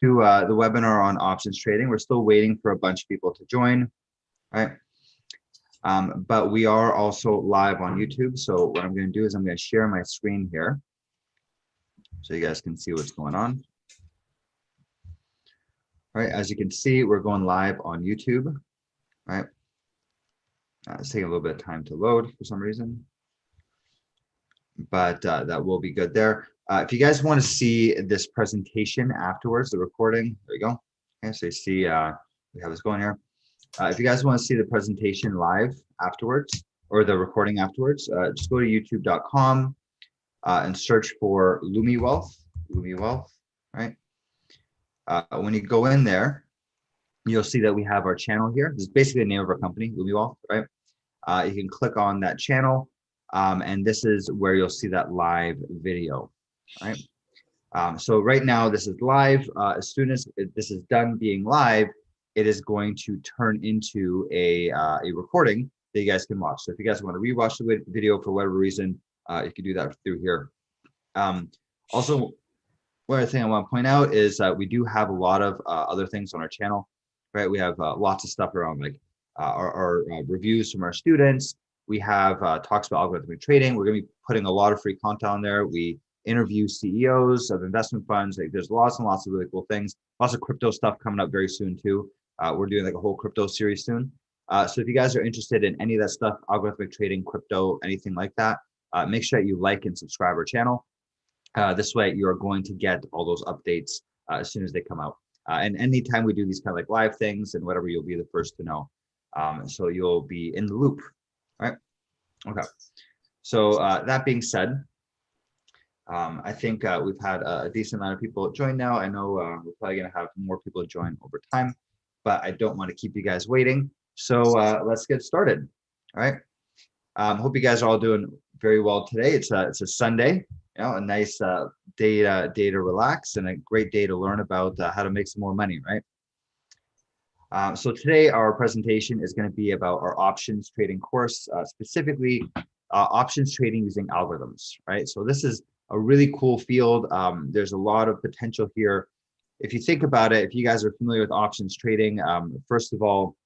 to the webinar on options trading. We're still waiting for a bunch of people to join, right? But we are also live on YouTube. So what I'm going to do is I'm going to share my screen here so you guys can see what's going on. All right, as you can see, we're going live on YouTube, right? It's taking a little bit of time to load for some reason, but that will be good there. If you guys want to see this presentation afterwards, the recording, there you go. Okay, so you see we have this going here. If you guys want to see the presentation live afterwards or the recording afterwards, just go to youtube.com and search for Lumiwealth, right? When you go in there, you'll see that we have our channel here. This is basically the name of our company, Lumiwealth, right? You can click on that channel, and this is where you'll see that live video, right? So right now, this is live. As soon as this is done being live, it is going to turn into a recording that you guys can watch. So if you guys want to rewatch the video for whatever reason, you can do that through here. Also, one other thing I want to point out is that we do have a lot of other things on our channel, right? We have lots of stuff around like our reviews from our students. We have talks about algorithmic trading. We're going to be putting a lot of free content on there. We interview CEOs of investment funds. Like, there's lots and lots of really cool things. Lots of crypto stuff coming up very soon too. We're doing like a whole crypto series soon. So if you guys are interested in any of that stuff, algorithmic trading, crypto, anything like that, make sure that you like and subscribe our channel. This way you're going to get all those updates as soon as they come out. And anytime we do these kind of like live things and whatever, you'll be the first to know. So you'll be in the loop, right? Okay. So that being said, I think we've had a decent amount of people join now. I know we're probably going to have more people join over time, but I don't want to keep you guys waiting. So let's get started. All right. Hope you guys are all doing very well today. It's a Sunday, you know, a nice day to relax and a great day to learn about how to make some more money, right? So today our presentation is going to be about our options trading course, specifically options trading using algorithms, right? So this is a really cool field. There's a lot of potential here. If you think about it, if you guys are familiar with options trading, first of all,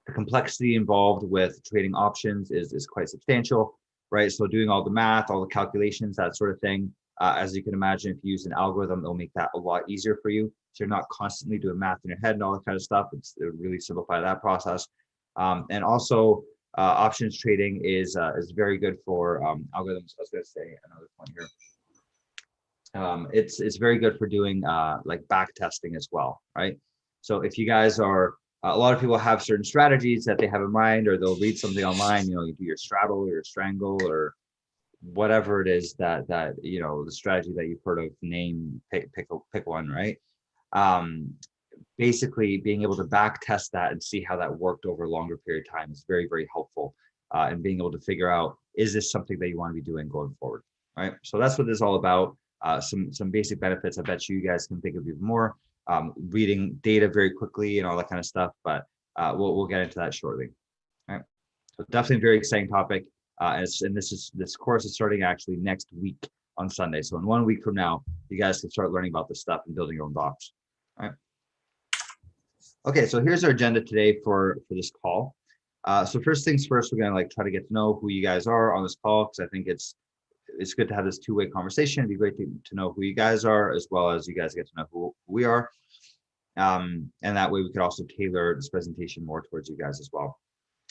the complexity involved with trading options is quite substantial, right? So doing all the math, all the calculations, that sort of thing, as you can imagine, if you use an algorithm, it'll make that a lot easier for you. So you're not constantly doing math in your head and all that kind of stuff. It would really simplify that process. And also, options trading is very good for algorithms. I was going to say another point here. It's very good for doing like back testing as well, right? So if you guys are, a lot of people have certain strategies that they have in mind, or they'll read something online, you know, you do your straddle or your strangle or whatever it is that you know, the strategy that you've heard of, name, pick one, right? Basically being able to back test that and see how that worked over a longer period of time is very, very helpful in being able to figure out, is this something that you want to be doing going forward, right? So that's what this is all about. Some basic benefits. I bet you guys can think of even more. Reading data very quickly and all that kind of stuff, but we'll get into that shortly. All right. So definitely a very exciting topic. And this course is starting actually next week on Sunday. So in 1 week from now, you guys can start learning about this stuff and building your own docs. All right. Okay, so here's our agenda today for this call. So first things first, we're gonna try to get to know who you guys are on this call, because I think it's good to have this two-way conversation. It'd be great to know who you guys are, as well as you guys get to know who we are. And that way we could also tailor this presentation more towards you guys as well.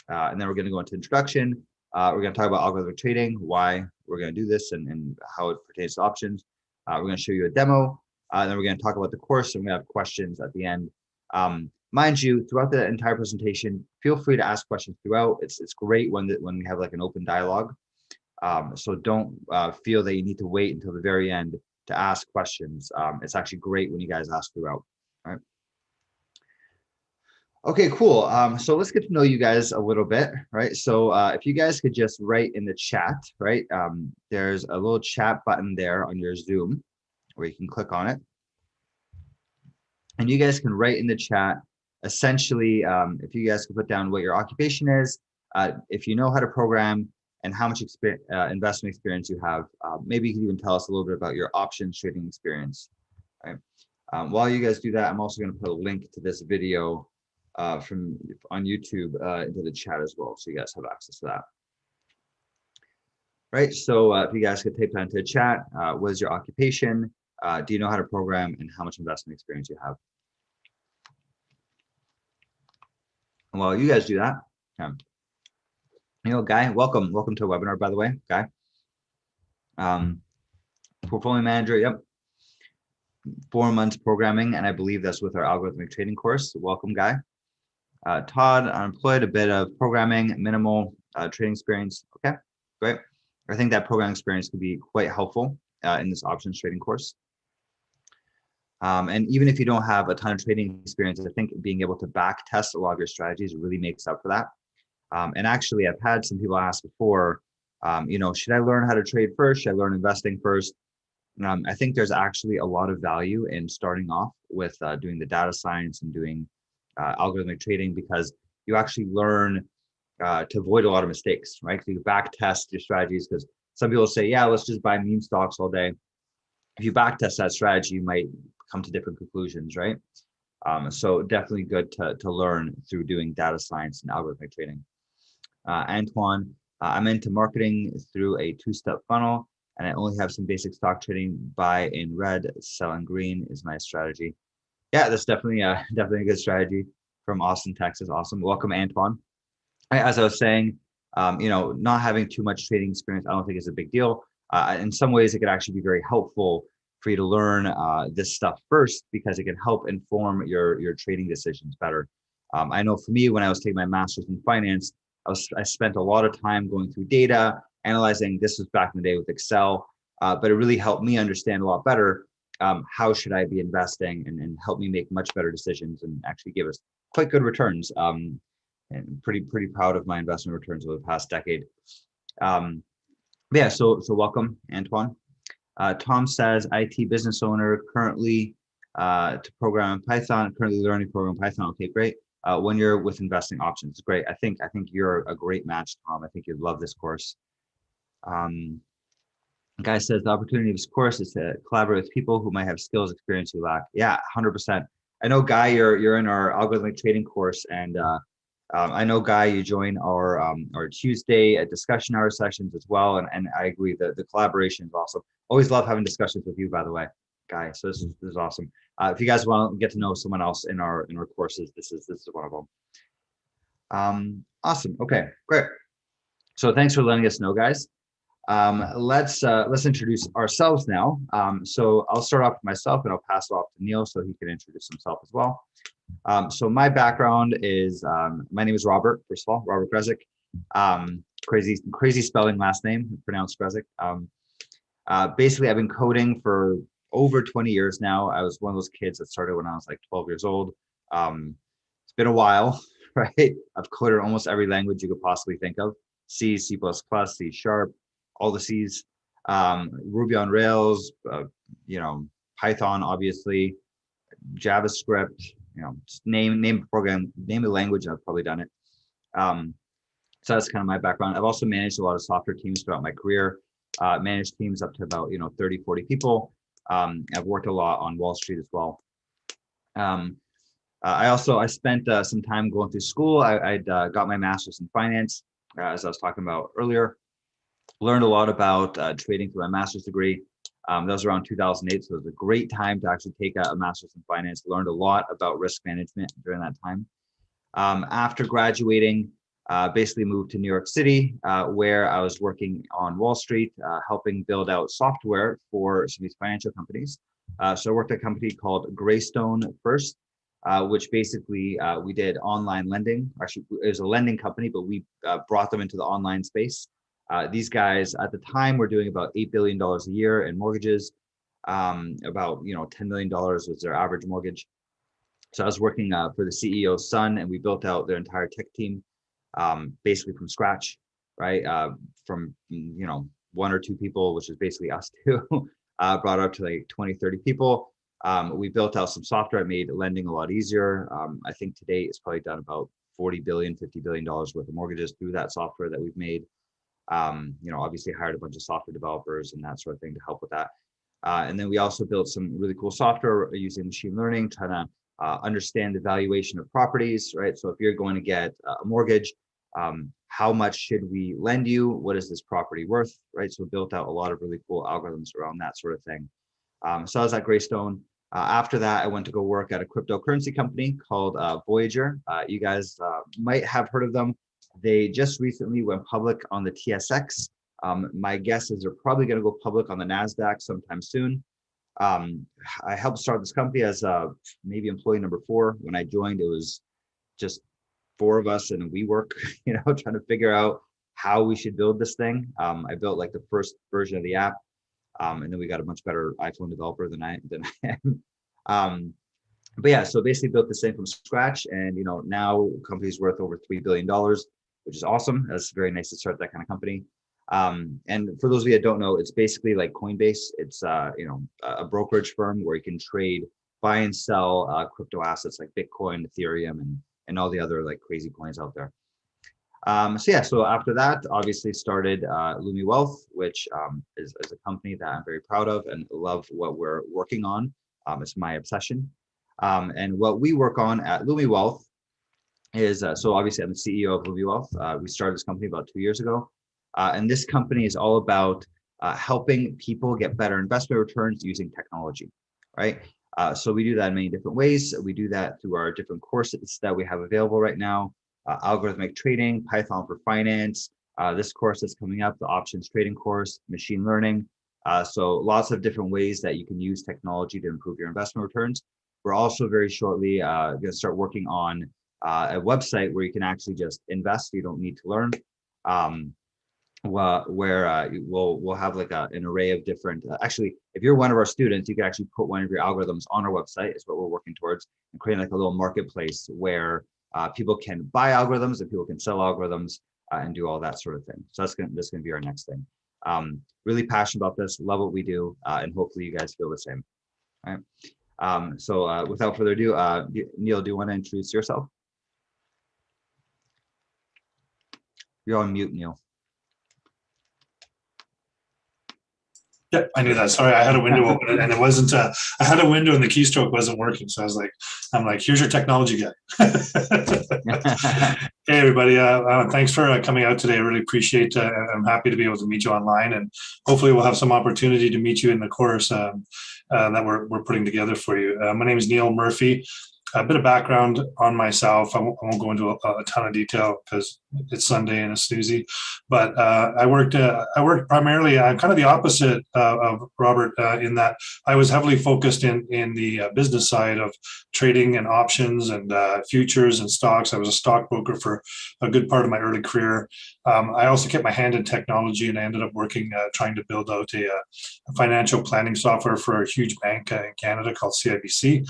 And then we're going to go into introduction. We're going to talk about algorithmic trading, why we're going to do this, and how it pertains to options. We're going to show you a demo. And then we're going to talk about the course, and we have questions at the end. Mind you, throughout the entire presentation, feel free to ask questions throughout. It's great when we have like an open dialogue. So don't feel that you need to wait until the very end to ask questions. It's actually great when you guys ask throughout. All right. Okay, cool. So let's get to know you guys a little bit, right? So if you guys could just write in the chat, right? There's a little chat button there on your Zoom where you can click on it. And you guys can write in the chat, essentially, if you guys can put down what your occupation is, if you know how to program, and how much investment experience you have. Maybe you can even tell us a little bit about your options trading experience, right? While you guys do that, I'm also going to put a link to this video from on YouTube into the chat as well, so you guys have access to that. Right, so if you guys could type that into the chat, what is your occupation? Do you know how to program, and how much investment experience you have? And while you guys do that, Guy, welcome to a webinar, by the way, Guy. Portfolio manager, yep. 4 months programming, and I believe that's with our algorithmic trading course. Welcome, Guy. Todd, unemployed, a bit of programming, minimal trading experience. Okay, great. I think that programming experience could be quite helpful in this options trading course. And even if you don't have a ton of trading experience, I think being able to back test a lot of your strategies really makes up for that. And actually, I've had some people ask before, should I learn how to trade first? Should I learn investing first? I think there's actually a lot of value in starting off with doing the data science and doing algorithmic trading, because you actually learn to avoid a lot of mistakes, right? So you back test your strategies, because some people say, yeah, let's just buy meme stocks all day. If you back test that strategy, you might come to different conclusions, right? So definitely good to learn through doing data science and algorithmic trading. Antoine, I'm into marketing through a 2-step funnel, and I only have some basic stock trading. Buy in red, sell in green is my strategy. Yeah, that's definitely a good strategy from Austin, Texas. Awesome. Welcome, Antoine. As I was saying, not having too much trading experience, I don't think is a big deal. In some ways, it could actually be very helpful for you to learn this stuff first, because it can help inform your trading decisions better. I know for me, when I was taking my master's in finance, I spent a lot of time going through data, analyzing. This was back in the day with Excel, but it really helped me understand a lot better how should I be investing, and help me make much better decisions, and actually give us quite good returns. And pretty proud of my investment returns over the past decade. Yeah, so welcome, Antoine. Tom says, IT business owner, currently to program in Python, currently learning to program Python. Okay, great. When you're with investing options, great. I think you're a great match, Tom. I think you'd love this course. Guy says the opportunity of this course is to collaborate with people who might have skills, experience you lack. Yeah, 100%. I know, Guy, you're in our algorithmic trading course, and I know, Guy, you join our Tuesday discussion hour sessions as well, and I agree that the collaboration is awesome. Always love having discussions with you, by the way, Guy. So this is awesome. If you guys want to get to know someone else in our courses, this is one of them. Awesome. Okay, great. So thanks for letting us know, guys. Let's introduce ourselves now. So I'll start off with myself, and I'll pass it off to Neil so he can introduce himself as well. So my background is, my name is Robert, first of all, Robert Grezik. Crazy spelling last name, pronounced Grezik. Basically, I've been coding for over 20 years now. I was one of those kids that started when I was like 12 years old. It's been a while, right? I've coded almost every language you could possibly think of. C, C++, C#, all the C's, Ruby on Rails, Python, obviously, JavaScript, just name a program, name a language, and I've probably done it. So that's kind of my background. I've also managed a lot of software teams throughout my career, managed teams up to about 30, 40 people. I've worked a lot on Wall Street as well. I spent some time going through school. I'd got my master's in finance, as I was talking about earlier. Learned a lot about trading through my master's degree. That was around 2008, so it was a great time to actually take a master's in finance. Learned a lot about risk management during that time. After graduating, basically moved to New York City, where I was working on Wall Street, helping build out software for some of these financial companies. So I worked at a company called Greystone first, which basically we did online lending. Actually, it was a lending company, but we brought them into the online space. These guys at the time were doing about $8 billion a year in mortgages. About $10 million was their average mortgage. So I was working for the CEO's son, and we built out their entire tech team, basically from scratch, right? From 1 or 2 people, which is basically us two, brought up to like 20, 30 people. We built out some software, made lending a lot easier. I think today it's probably done about $40 billion, $50 billion worth of mortgages through that software that we've made. Obviously hired a bunch of software developers and that sort of thing to help with that. And then we also built some really cool software using machine learning, trying to understand the valuation of properties, right? So if you're going to get a mortgage, how much should we lend you? What is this property worth, right? So we built out a lot of really cool algorithms around that sort of thing. So I was at Greystone. After that, I went to go work at a cryptocurrency company called Voyager. You guys might have heard of them. They just recently went public on the TSX. My guess is they're probably going to go public on the NASDAQ sometime soon. I helped start this company as maybe employee number 4. When I joined, it was just 4 of us in WeWork, trying to figure out how we should build this thing. I built like the first version of the app, and then we got a much better iPhone developer than I am. But yeah, so basically built this thing from scratch, and now company's worth over $3 billion, which is awesome. That's very nice to start that kind of company. And for those of you that don't know, it's basically like Coinbase. It's a brokerage firm where you can trade, buy and sell crypto assets like Bitcoin, Ethereum, and all the other like crazy coins out there. So after that, obviously started Lumiwealth, which is a company that I'm very proud of and love what we're working on. It's my obsession. And what we work on at Lumiwealth is, so obviously I'm the CEO of Lumiwealth. We started this company about 2 years ago. And this company is all about helping people get better investment returns using technology, right? So we do that in many different ways. We do that through our different courses that we have available right now. Algorithmic trading, Python for finance, this course that's coming up, the options trading course, machine learning. So lots of different ways that you can use technology to improve your investment returns. We're also very shortly going to start working on a website where you can actually just invest. You don't need to learn. Where we'll have like an array of different, actually, if you're one of our students, you can actually put one of your algorithms on our website, is what we're working towards, and creating like a little marketplace where people can buy algorithms and people can sell algorithms and do all that sort of thing. So that's going to be our next thing. Really passionate about this, love what we do, and hopefully you guys feel the same. All right. So without further ado, Neil, do you want to introduce yourself? You're on mute, Neil. Yep, I knew that. Sorry, I had a window open and it wasn't. I had a window and the keystroke wasn't working, so I'm like, here's your technology guy. Hey, everybody! Thanks for coming out today. I really appreciate. I'm happy to be able to meet you online, and hopefully, we'll have some opportunity to meet you in the course that we're putting together for you. My name is Neil Murphy. A bit of background on myself. I won't go into a ton of detail because it's Sunday and it's snoozy. But I worked primarily. I'm kind of the opposite of Robert in that I was heavily focused in the business side of trading and options and futures and stocks. I was a stockbroker for a good part of my early career. I also kept my hand in technology, and I ended up working trying to build out a financial planning software for a huge bank in Canada called CIBC,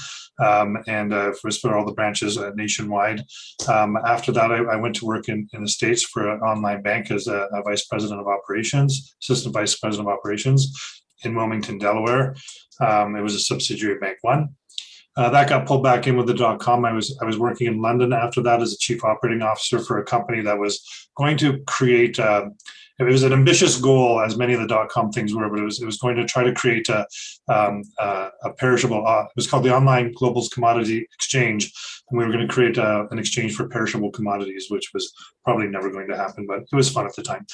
and for all the branches nationwide. After that, I went to work in the States for an online bank as a vice president of operations, assistant vice president of operations in Wilmington, Delaware. It was a subsidiary of Bank One. That got pulled back in with the .com. I was working in London after that as a chief operating officer for a company that was going to create. It was an ambitious goal, as many of the .com things were, but it was going to try to create a perishable. It was called the Online Global Commodity Exchange, and we were going to create an exchange for perishable commodities, which was probably never going to happen, but it was fun at the time.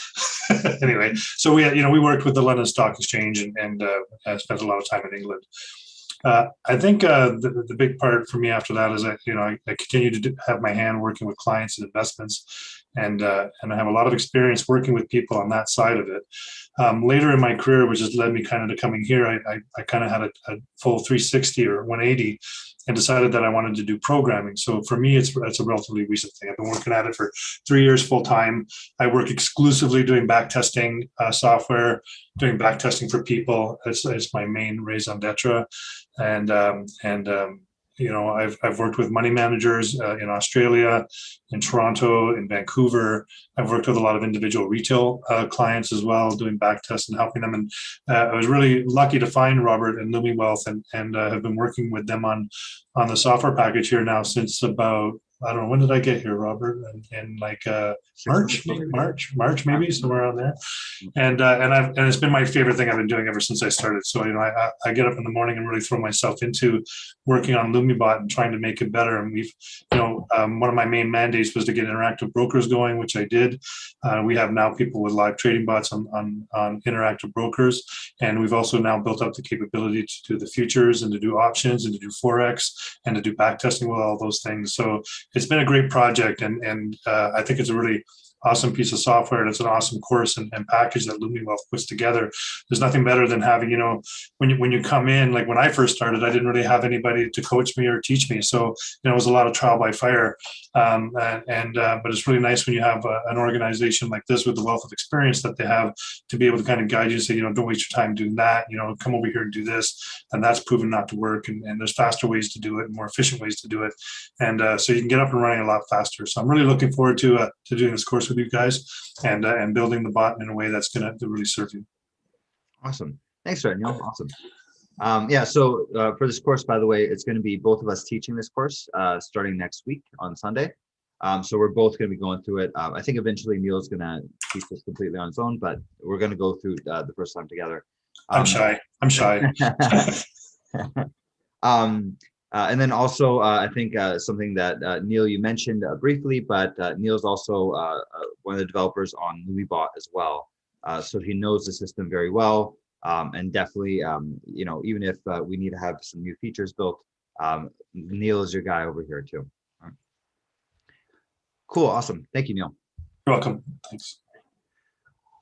Anyway, so we worked with the London Stock Exchange and spent a lot of time in England. I think the big part for me after that is I continue to have my hand working with clients and investments, and I have a lot of experience working with people on that side of it. Later in my career, which has led me kind of to coming here, I kind of had a full 360 or 180 and decided that I wanted to do programming. So for me, it's a relatively recent thing. I've been working at it for 3 years full time. I work exclusively doing back testing software, doing back testing for people. It's my main raison d'etre. And I've worked with money managers in Australia, in Toronto, in Vancouver. I've worked with a lot of individual retail clients as well, doing back tests and helping them. And I was really lucky to find Robert and Lumiwealth, and have been working with them on the software package here now since about I don't know, when did I get here, Robert? In like 6 months ago, maybe? March, maybe somewhere around there. And it's been my favorite thing I've been doing ever since I started. So I get up in the morning and really throw myself into working on Lumibot and trying to make it better. And one of my main mandates was to get interactive brokers going, which I did. We have now people with live trading bots on interactive brokers, and we've also now built up the capability to do the futures and to do options and to do forex and to do back testing with all those things. So it's been a great project, and I think it's a really awesome piece of software, and it's an awesome course and package that Lumiwealth puts together. There's nothing better than having, when you come in, like when I first started, I didn't really have anybody to coach me or teach me. So, it was a lot of trial by fire. But it's really nice when you have an organization like this with the wealth of experience that they have to be able to kind of guide you and say, don't waste your time doing that, come over here and do this. And that's proven not to work. And there's faster ways to do it, more efficient ways to do it. And so you can get up and running a lot faster. So I'm really looking forward to doing this course with you guys and building the bot in a way that's going to really serve you. Awesome. Thanks, Daniel. Awesome. So for this course, by the way, it's going to be both of us teaching this course starting next week on Sunday. So we're both going to be going through it. I think eventually Neil's going to teach this completely on his own, but we're going to go through the first time together. I'm shy. And then also, I think something that Neil, you mentioned briefly, but Neil's also one of the developers on Lumibot as well. So he knows the system very well. And definitely, even if we need to have some new features built, Neil is your guy over here too. All right. Cool. Awesome. Thank you, Neil. You're welcome. Thanks.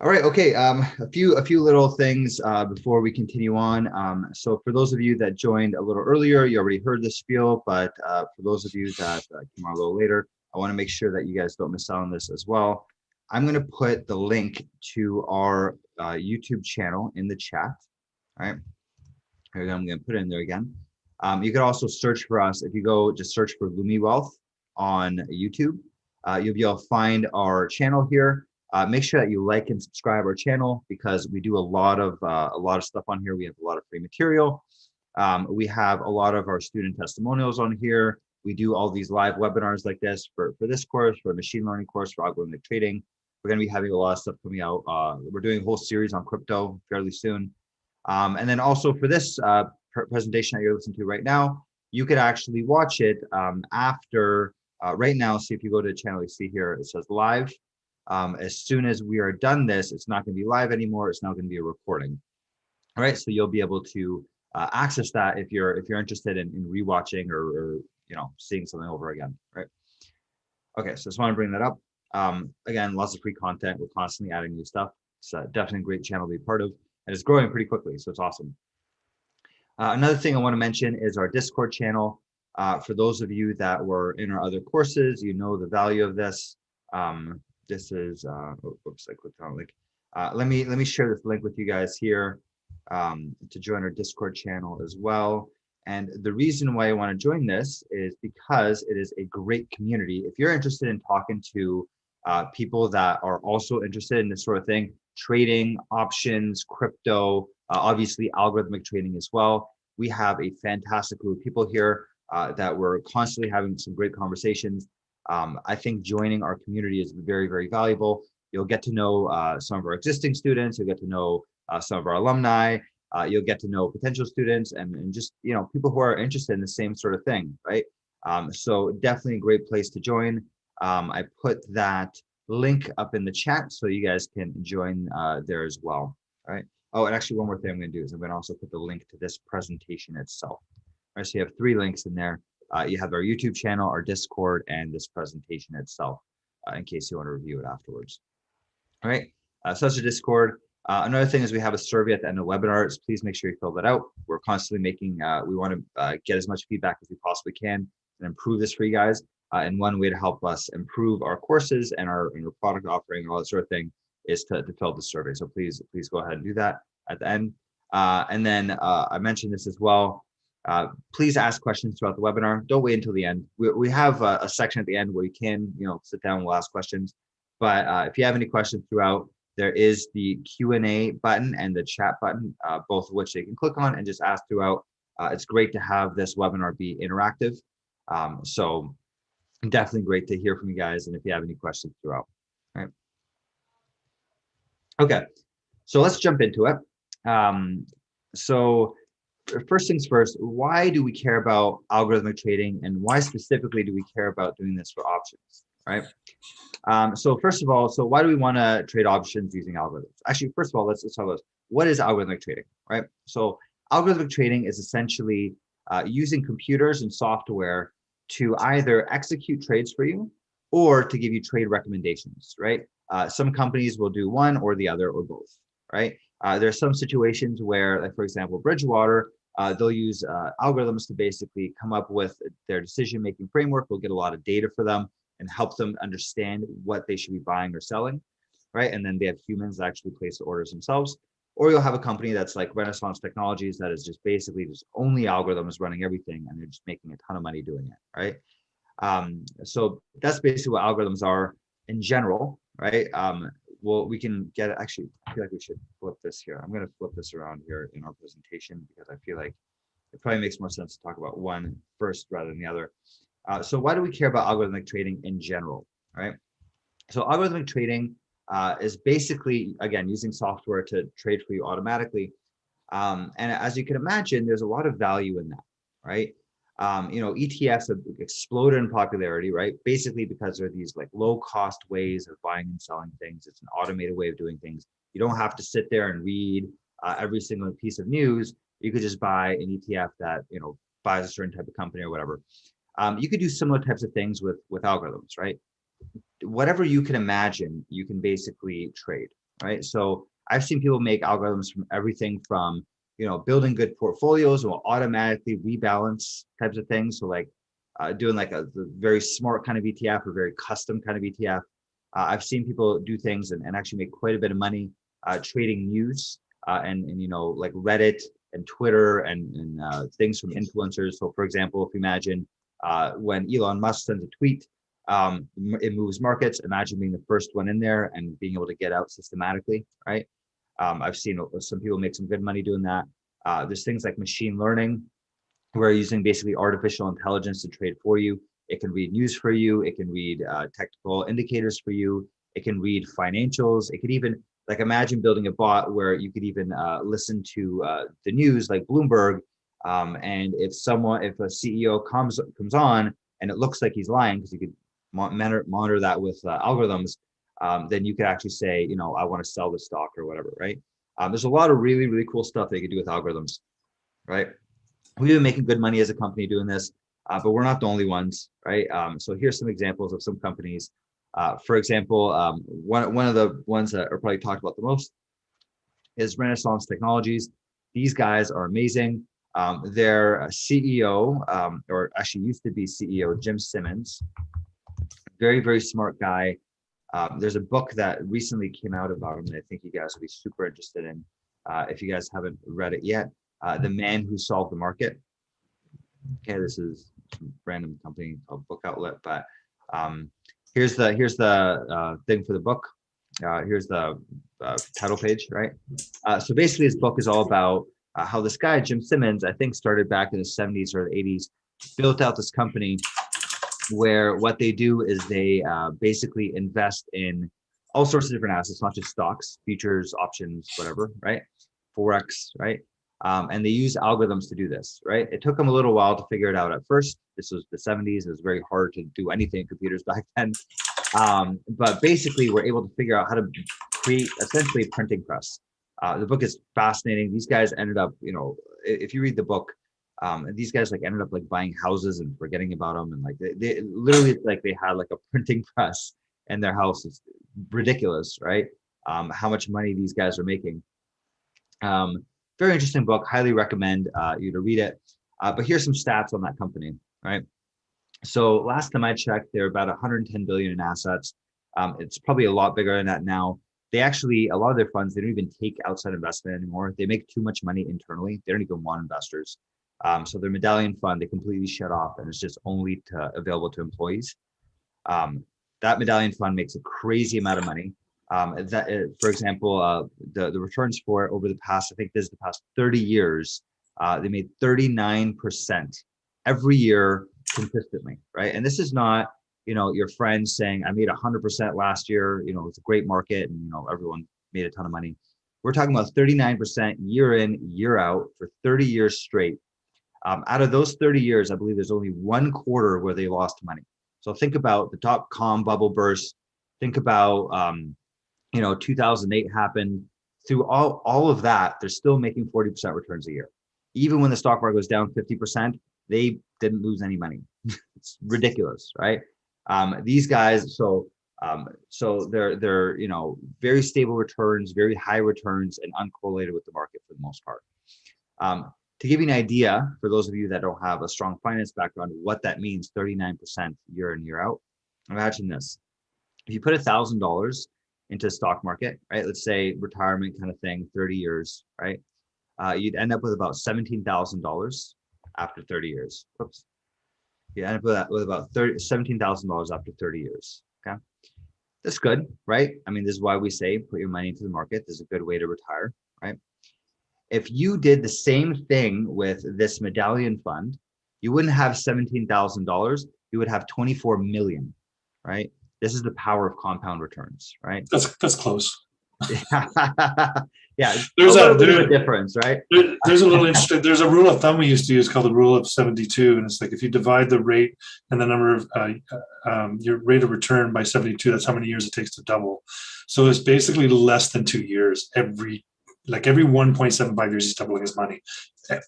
All right. Okay. A few little things before we continue on. So for those of you that joined a little earlier, you already heard the spiel, but for those of you that came on a little later, I want to make sure that you guys don't miss out on this as well. I'm going to put the link to our YouTube channel in the chat. All right. Here we go. I'm going to put it in there again. You can also search for us. If you go just search for Lumiwealth on YouTube, you'll be able to find our channel here. Make sure that you like and subscribe our channel because we do a lot of stuff on here. We have a lot of free material. We have a lot of our student testimonials on here. We do all these live webinars like this for this course, for a machine learning course, for algorithmic trading. We're going to be having a lot of stuff coming out. We're doing a whole series on crypto fairly soon. And then also for this presentation that you're listening to right now, you could actually watch it after right now. See if you go to the channel, you see here, it says live. As soon as we are done this, it's not going to be live anymore. It's now going to be a recording. All right, so you'll be able to access that if you're interested in rewatching or seeing something over again. Right. Okay, so just want to bring that up. Again, lots of free content. We're constantly adding new stuff. It's definitely a great channel to be part of, and it's growing pretty quickly, so it's awesome. Another thing I want to mention is our Discord channel. For those of you that were in our other courses, you know the value of this. This is, oops, I clicked on a link. Let me share this link with you guys here to join our Discord channel as well. And the reason why I want to join this is because it is a great community. If you're interested in talking to people that are also interested in this sort of thing, trading, options, crypto, obviously algorithmic trading as well, we have a fantastic group of people here that we're constantly having some great conversations. I think joining our community is very, very valuable. You'll get to know some of our existing students. You'll get to know some of our alumni. You'll get to know potential students and just people who are interested in the same sort of thing, right? So definitely a great place to join. I put that link up in the chat so you guys can join there as well. All right. Oh, and actually one more thing I'm going to do is I'm going to also put the link to this presentation itself. All right, so you have 3 links in there. You have our YouTube channel, our Discord, and this presentation itself, in case you want to review it afterwards. All right, so that's the Discord. Another thing is we have a survey at the end of the webinar. So please make sure you fill that out. We're constantly making, we want to get as much feedback as we possibly can and improve this for you guys. And one way to help us improve our courses and our product offering and all that sort of thing is to fill the survey. So please go ahead and do that at the end. And then I mentioned this as well. Please ask questions throughout the webinar. Don't wait until the end. We have a section at the end where you can, sit down and we'll ask questions. But if you have any questions throughout, there is the Q&A button and the chat button, both of which they can click on and just ask throughout. It's great to have this webinar be interactive. So Definitely great to hear from you guys. And if you have any questions throughout. All right. Okay. So let's jump into it. So first things first, why do we care about algorithmic trading, and why specifically do we care about doing this for options, right? So first of all, so why do we want to trade options using algorithms? Actually, first of all, let's talk about what is algorithmic trading, right? So algorithmic trading is essentially using computers and software to either execute trades for you or to give you trade recommendations, right? Some companies will do one or the other or both, right? There are some situations where, like for example, Bridgewater, they'll use algorithms to basically come up with their decision-making framework. We'll get a lot of data for them and help them understand what they should be buying or selling, right? And then they have humans that actually place the orders themselves. Or you'll have a company that's like Renaissance Technologies that is just basically just only algorithms running everything, and they're just making a ton of money doing it, right? So that's basically what algorithms are in general, right? Well, we can get, actually, I feel like we should flip this here. I'm going to flip this around here in our presentation because I feel like it probably makes more sense to talk about one first rather than the other. So why do we care about algorithmic trading in general, right? So algorithmic trading is basically, again, using software to trade for you automatically. And as you can imagine, there's a lot of value in that, right? ETFs have exploded in popularity, right? Basically because they're these like low cost ways of buying and selling things. It's an automated way of doing things. You don't have to sit there and read every single piece of news. You could just buy an ETF that, buys a certain type of company or whatever. You could do similar types of things with algorithms, right? Whatever you can imagine, you can basically trade, right? So I've seen people make algorithms from everything from, building good portfolios will automatically rebalance types of things. So like doing like a very smart kind of ETF or very custom kind of ETF. I've seen people do things and actually make quite a bit of money trading news and like Reddit and Twitter and things from influencers. So for example, if you imagine when Elon Musk sends a tweet, it moves markets. Imagine being the first one in there and being able to get out systematically, right? I've seen some people make some good money doing that. There's things like machine learning, where using basically artificial intelligence to trade for you. It can read news for you. It can read technical indicators for you. It can read financials. It could even, like, imagine building a bot where you could even listen to the news, like Bloomberg. And if a CEO comes on and it looks like he's lying, because you could monitor that with algorithms, then you could actually say, I want to sell the stock or whatever, right? There's a lot of really, really cool stuff that you can do with algorithms, right? We've been making good money as a company doing this, but we're not the only ones, right? So here's some examples of some companies. For example, one of the ones that are probably talked about the most is Renaissance Technologies. These guys are amazing. Their CEO, or actually used to be CEO, Jim Simmons, very, very smart guy. There's a book that recently came out about him that I think you guys will be super interested in if you guys haven't read it yet. The Man Who Solved the Market. Okay, this is some random company called Book Outlet, but here's the thing for the book. Here's the title page, right? So basically, this book is all about how this guy, Jim Simmons, I think started back in the 70s or the 80s, built out this company where what they do is they basically invest in all sorts of different assets, not just stocks, futures, options, whatever, right? Forex, right? And they use algorithms to do this, right? It took them a little while to figure it out at first. This was the 70s. It was very hard to do anything in computers back then. But basically, we're able to figure out how to create essentially a printing press. The book is fascinating. These guys ended up, if you read the book, these guys like ended up like buying houses and forgetting about them, and like they literally, like, they had like a printing press in their house. It's ridiculous, right? How much money these guys are making. Very interesting book. Highly recommend you to read it. But here's some stats on that company, right? So last time I checked, they're about 110 billion in assets. It's probably a lot bigger than that now. They actually, a lot of their funds, they don't even take outside investment anymore. They make too much money internally. They don't even want investors. So their medallion fund, they completely shut off, and it's just only available to employees. That medallion fund makes a crazy amount of money. For example, the returns for it over the past, I think this is the past 30 years, they made 39% every year consistently, right? And this is not your friends saying, I made 100% last year, it's a great market and, everyone made a ton of money. We're talking about 39% year in, year out for 30 years straight. Out of those 30 years, I believe there's only one quarter where they lost money. So think about the dot-com bubble burst. Think about, 2008 happened. Through all of that, they're still making 40% returns a year. Even when the stock market was down 50%, they didn't lose any money. It's ridiculous, right? These guys, so they're very stable returns, very high returns, and uncorrelated with the market for the most part. To give you an idea, for those of you that don't have a strong finance background, what that means, 39% year in, year out. Imagine this. If you put $1,000 into the stock market, right? Let's say retirement kind of thing, 30 years, right? You'd end up with about $17,000 after 30 years. Whoops. You end up with about $17,000 after 30 years, okay? That's good, right? I mean, this is why we say put your money into the market. This is a good way to retire, right? If you did the same thing with this medallion fund, you wouldn't have $17,000. You would have 24 million, right? This is the power of compound returns, right? That's close. Yeah, there's a little bit of a difference, right? There's a little interesting. There's a rule of thumb we used to use called the rule of 72, and it's like if you divide the rate and the number of your rate of return by 72, that's how many years it takes to double. So it's basically less than 2 years every 1.75 years he's doubling his money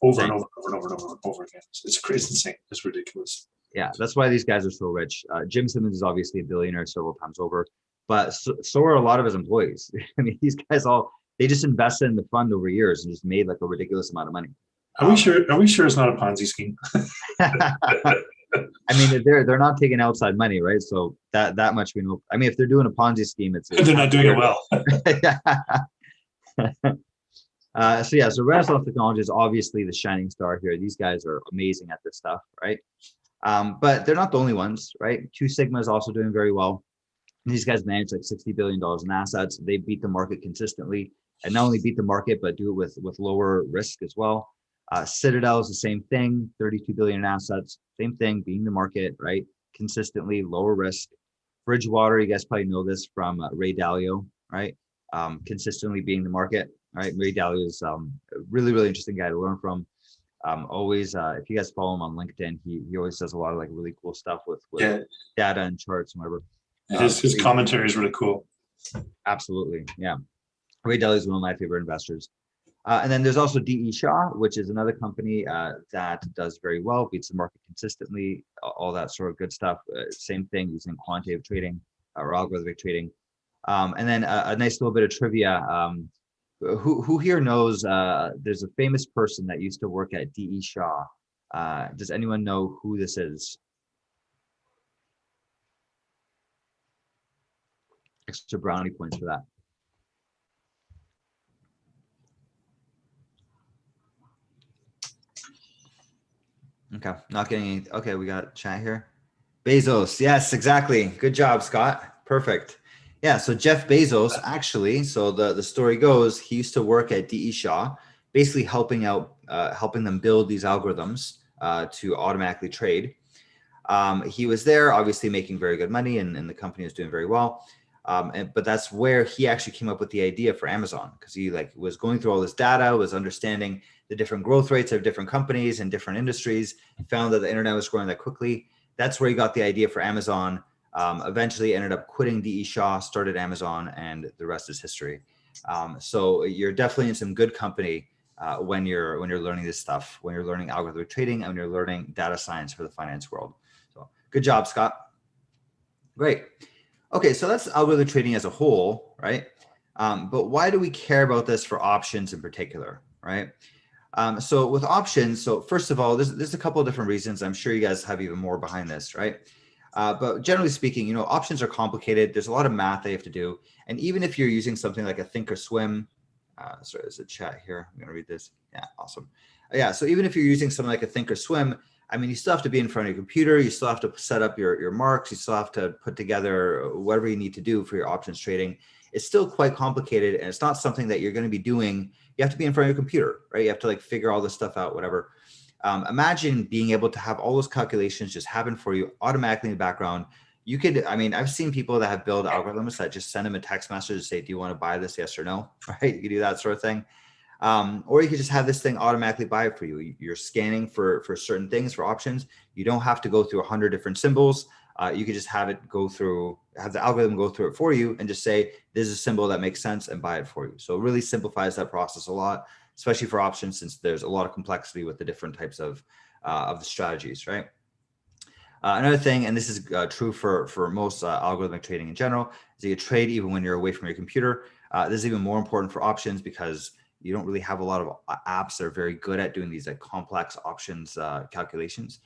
over and over and over and over and over again. It's crazy, insane. It's ridiculous. Yeah, that's why these guys are so rich. Jim Simmons is obviously a billionaire several times over, but so are a lot of his employees. I mean, these guys they just invested in the fund over years and just made like a ridiculous amount of money. Are we sure it's not a Ponzi scheme? I mean, they're not taking outside money, right? So that much we know. I mean, if they're doing a Ponzi scheme, they're not doing it well. So Renaissance Technology is obviously the shining star here. These guys are amazing at this stuff, right? But they're not the only ones, right? Two Sigma is also doing very well. These guys manage like $60 billion in assets. They beat the market consistently, and not only beat the market, but do it with lower risk as well. Citadel is the same thing, 32 billion in assets, same thing, beating the market, right? Consistently, lower risk. Bridgewater, you guys probably know this from Ray Dalio, right? Consistently beating the market, right? Ray Dalio is a really, really interesting guy to learn from. Always, if you guys follow him on LinkedIn, he always does a lot of like really cool stuff with data and charts and whatever. His commentary is really cool. Absolutely, yeah. Ray Dalio is one of my favorite investors. And then there's also D.E. Shaw, which is another company that does very well, beats the market consistently, all that sort of good stuff. Same thing using quantitative trading or algorithmic trading. And then a nice little bit of trivia. Who here knows there's a famous person that used to work at D.E. Shaw? Does anyone know who this is? Extra brownie points for that. Okay, not getting any. Okay, we got chat here. Bezos, yes, exactly. Good job, Scott. Perfect. Yeah, so Jeff Bezos actually, so the story goes, he used to work at D.E. Shaw, basically helping them build these algorithms to automatically trade. He was there, obviously making very good money, and the company was doing very well. But that's where he actually came up with the idea for Amazon, because he was going through all this data, was understanding the different growth rates of different companies and different industries, found that the internet was growing that quickly. That's where he got the idea for Amazon. Eventually ended up quitting D.E. Shaw, started Amazon, and the rest is history. So you're definitely in some good company when you're learning this stuff, when you're learning algorithmic trading, and when you're learning data science for the finance world. So good job, Scott. Great. Okay, so that's algorithmic trading as a whole, right? But why do we care about this for options in particular, right? So with options, so first of all, there's a couple of different reasons. I'm sure you guys have even more behind this, right? But generally speaking, options are complicated. There's a lot of math they have to do. And even if you're using something like a Thinkorswim, sorry, there's a chat here. I'm going to read this. Yeah, awesome. Yeah, so even if you're using something like a Thinkorswim, I mean, you still have to be in front of your computer. You still have to set up your marks. You still have to put together whatever you need to do for your options trading. It's still quite complicated, and it's not something that you're going to be doing. You have to be in front of your computer, right? You have to figure all this stuff out, whatever. Imagine being able to have all those calculations just happen for you automatically in the background. you could, I mean, I've seen people that have built algorithms that just send them a text message to say, do you want to buy this? Yes or no, right? You can do that sort of thing. Or you could just have this thing automatically buy it for you. You're scanning for certain things, for options. You don't have to go through 100 different symbols. You could just have it go through, have the algorithm go through it for you and just say, this is a symbol that makes sense and buy it for you. So it really simplifies that process a lot, especially for options, since there's a lot of complexity with the different types of the strategies, right? Another thing, and this is true for most algorithmic trading in general, is you trade even when you're away from your computer. This is even more important for options because you don't really have a lot of apps that are very good at doing these like complex options calculations.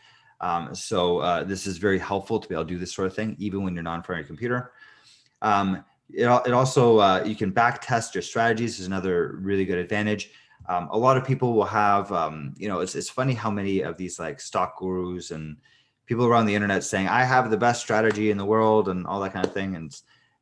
So this is very helpful to be able to do this sort of thing, even when you're not in front of your computer. It also, you can back test your strategies is another really good advantage. A lot of people will have, you know, it's funny how many of these like stock gurus and people around the internet saying, I have the best strategy in the world and all that kind of thing. And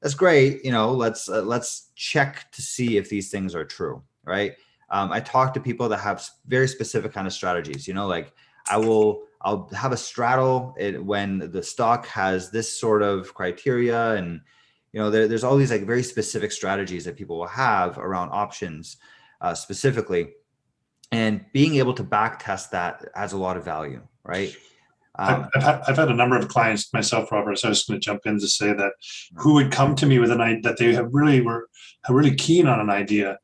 that's great. You know, let's check to see if these things are true, right? I talk to people that have very specific kind of strategies, you know, like I'll have a straddle when the stock has this sort of criteria. And, you know, there's all these like very specific strategies that people will have around options specifically. And being able to back test that adds a lot of value, right? I've had a number of clients myself, Robert. So I was going to jump in to say that who would come to me with an idea that they have were really keen on an idea,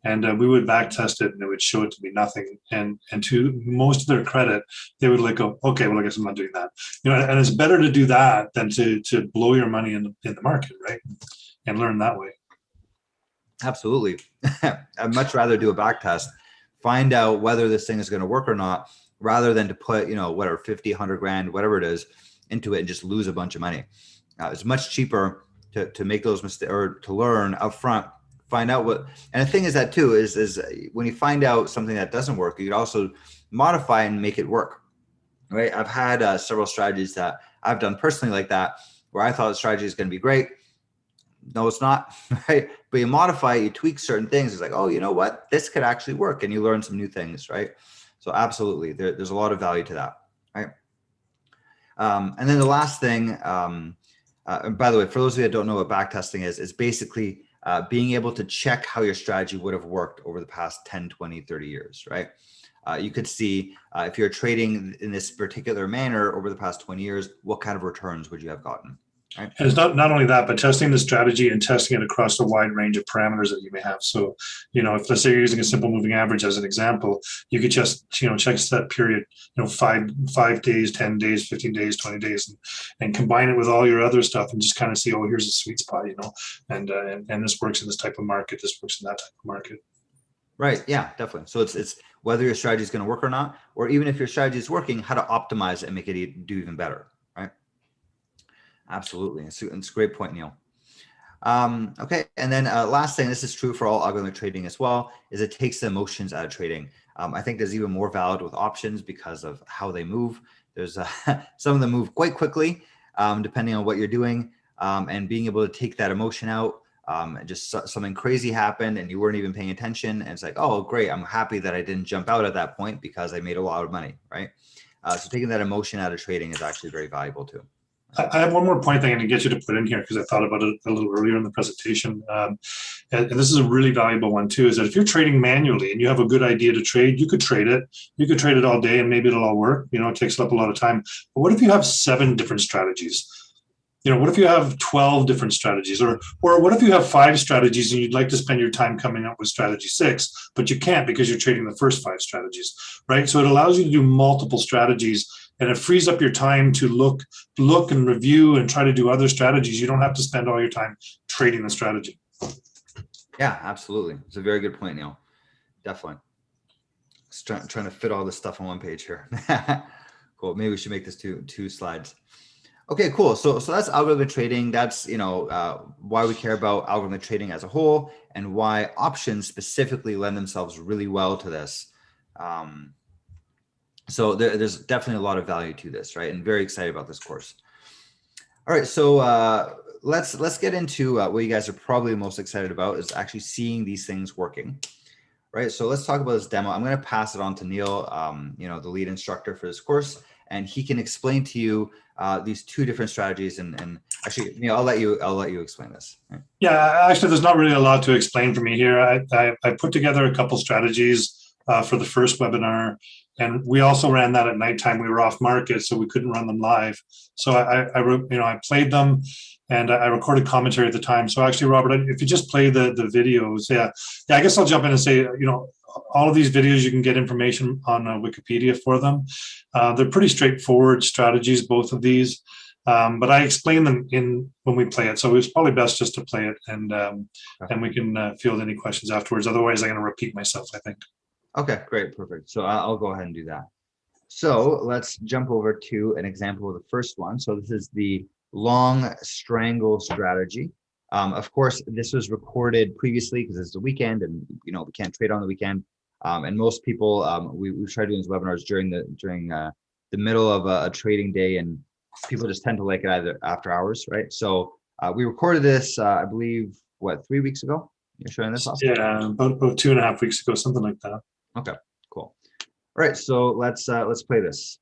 and we would back test it, and it would show it to be nothing. And to most of their credit, they would like go, okay, well, I guess I'm not doing that. You know, and it's better to do that than to blow your money in the market, right? And learn that way. Absolutely. I'd much rather do a back test, find out whether this thing is going to work or not, rather than to put, you know, whatever, 50, 100 grand, whatever it is, into it and just lose a bunch of money. It's much cheaper to make those mistakes or to learn upfront, find out what, and the thing is that too, is when you find out something that doesn't work, you could also modify and make it work, right? I've had several strategies that I've done personally like that, where I thought the strategy is going to be great. No, it's not, right? But you modify, you tweak certain things. It's like, oh, you know what? This could actually work. And you learn some new things, right? So absolutely, there's a lot of value to that, right? And then the last thing, and by the way, for those of you that don't know what backtesting is basically being able to check how your strategy would have worked over the past 10, 20, 30 years, right? You could see if you're trading in this particular manner over the past 20 years, what kind of returns would you have gotten? Right. And it's not only that, but testing the strategy and testing it across a wide range of parameters that you may have. So, you know, if let's say you're using a simple moving average as an example, you could just, you know, check that period, you know, five days, 10 days, 15 days, 20 days, and combine it with all your other stuff and just kind of see, oh, here's a sweet spot, you know, and this works in this type of market, this works in that type of market. Right. Yeah, definitely. So it's whether your strategy is going to work or not, or even if your strategy is working, how to optimize it and make it do even better. Right. Absolutely. It's a great point, Neil. Okay. And then last thing, this is true for all algorithmic trading as well, is it takes the emotions out of trading. I think there's even more valid with options because of how they move. There's some of them move quite quickly, depending on what you're doing, and being able to take that emotion out. Just something crazy happened and you weren't even paying attention. And it's like, oh, great. I'm happy that I didn't jump out at that point because I made a lot of money. Right. So taking that emotion out of trading is actually very valuable too. I have one more point that I'm going to get you to put in here because I thought about it a little earlier in the presentation. And this is a really valuable one too, is that if you're trading manually and you have a good idea to trade, you could trade it. You could trade it all day and maybe it'll all work. You know, it takes up a lot of time. But what if you have 7 different strategies? You know, what if you have 12 different strategies, or what if you have 5 strategies and you'd like to spend your time coming up with strategy 6, but you can't because you're trading the first 5 strategies, right? So it allows you to do multiple strategies and it frees up your time to look and review and try to do other strategies. You don't have to spend all your time trading the strategy. Yeah, absolutely. It's a very good point, Neil. Definitely. Just trying to fit all this stuff on one page here. Cool. Maybe we should make this two slides. Okay, cool. So that's algorithmic trading. That's, you know, why we care about algorithmic trading as a whole and why options specifically lend themselves really well to this. So there's definitely a lot of value to this, right? And very excited about this course. All right, so let's get into what you guys are probably most excited about is actually seeing these things working, right? So let's talk about this demo. I'm going to pass it on to Neil, you know, the lead instructor for this course, and he can explain to you these two different strategies. And actually, I'll let you explain this. Right? Yeah, actually, there's not really a lot to explain for me here. I put together a couple strategies for the first webinar, and we also ran that at nighttime. We were off market, so we couldn't run them live. So I played them, and I recorded commentary at the time. So actually, Robert, if you just play the videos, yeah, I guess I'll jump in and say, all of these videos, you can get information on Wikipedia for them. They're pretty straightforward strategies, both of these. But I explain them when we play it, so it's probably best just to play it, and we can field any questions afterwards. Otherwise, I'm going to repeat myself, I think. Okay, great, perfect. So I'll go ahead and do that. So let's jump over to an example of the first one. So this is the long strangle strategy. Of course, this was recorded previously because it's the weekend, and we can't trade on the weekend. And most people, we try doing these webinars during the middle of a trading day, and people just tend to like it either after hours, right? So we recorded this, I believe, 3 weeks ago? You're showing this off? Yeah, about 2.5 weeks ago, something like that. Okay, cool. All right, so let's play this.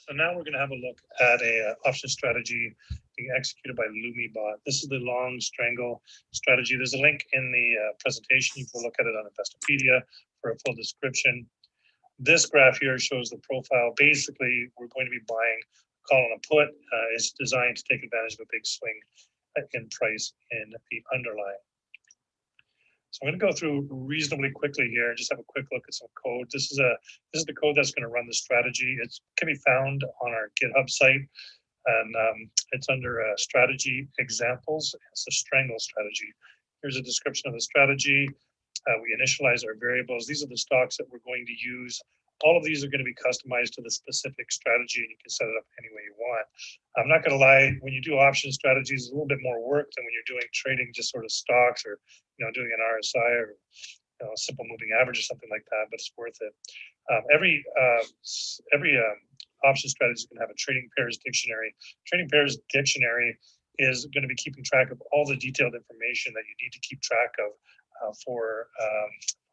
So now we're going to have a look at a option strategy being executed by Lumibot. This is the long strangle strategy. There's a link in the presentation. You can look at it on Investopedia for a full description. This graph here shows the profile. Basically, we're going to be buying a call and a put. It's designed to take advantage of a big swing in price in the underlying. So I'm going to go through reasonably quickly here and just have a quick look at some code. This is the code that's going to run the strategy. It can be found on our GitHub site, and it's under strategy examples. It's the strangle strategy. Here's a description of the strategy. We initialize our variables. These are the stocks that we're going to use. All of these are going to be customized to the specific strategy, and you can set it up any way you want. I'm not going to lie, when you do option strategies, it's a little bit more work than when you're doing trading just sort of stocks, or doing an RSI, or a simple moving average or something like that, but it's worth it. Every option strategy is going to have a trading pairs dictionary. Trading pairs dictionary is going to be keeping track of all the detailed information that you need to keep track of for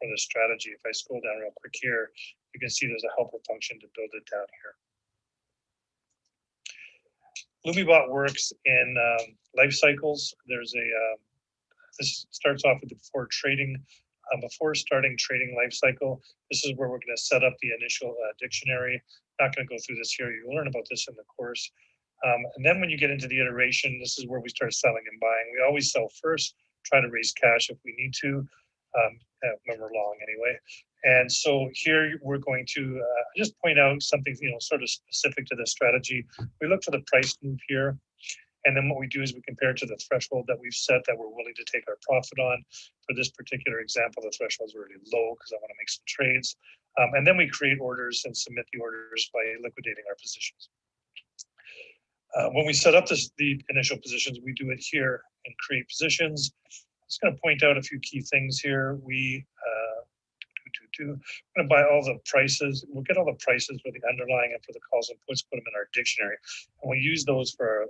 the strategy. If I scroll down real quick here, you can see there's a helper function to build it down here. Lumibot works in life cycles. This starts off with the before starting trading life cycle. This is where we're going to set up the initial dictionary. Not going to go through this here. You'll learn about this in the course. And then when you get into the iteration, this is where we start selling and buying. We always sell first, try to raise cash if we need to, when we're long anyway. And so here we're going to just point out something, sort of specific to this strategy. We look for the price move here. And then what we do is we compare it to the threshold that we've set that we're willing to take our profit on. For this particular example, the threshold is really low because I want to make some trades. And then we create orders and submit the orders by liquidating our positions. When we set up the initial positions, we do it here and create positions. I'm just going to point out a few key things here. We're going to buy all the prices. We'll get all the prices for the underlying and for the calls and puts, put them in our dictionary. And we use those for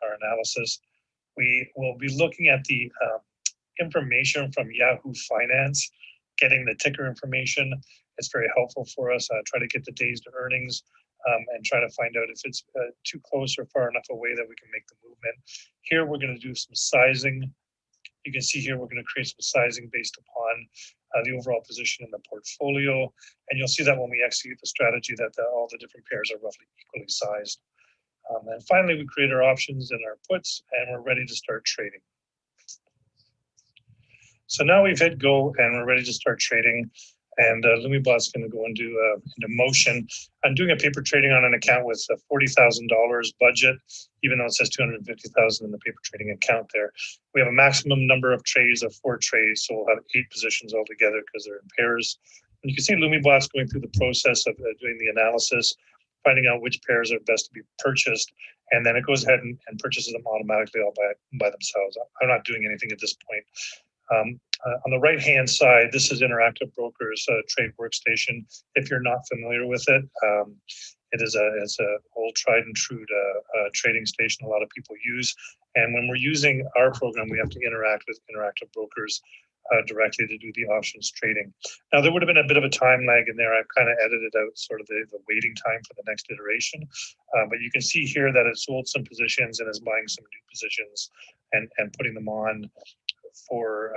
our analysis. We will be looking at the information from Yahoo Finance, getting the ticker information. It's very helpful for us. Try to get the days to earnings and try to find out if it's too close or far enough away that we can make the movement. Here, we're going to do some sizing. You can see here, we're going to create some sizing based upon the overall position in the portfolio. And you'll see that when we execute the strategy that all the different pairs are roughly equally sized. And finally, we create our options and our puts, and we're ready to start trading. So now we've hit go and we're ready to start trading. And Lumibot's going to go into motion. I'm doing a paper trading on an account with a $40,000 budget, even though it says $250,000 in the paper trading account there. We have a maximum number of trades of 4 trades, so we'll have 8 positions altogether because they're in pairs. And you can see Lumibot's going through the process of doing the analysis, finding out which pairs are best to be purchased, and then it goes ahead and purchases them automatically all by themselves. I'm not doing anything at this point. On the right-hand side, this is Interactive Brokers Trade Workstation. If you're not familiar with it, it's a old tried and true trading station a lot of people use. And when we're using our program, we have to interact with interactive brokers directly to do the options trading. Now, there would have been a bit of a time lag in there. I've kind of edited out sort of the waiting time for the next iteration. But you can see here that it sold some positions and is buying some new positions and putting them on for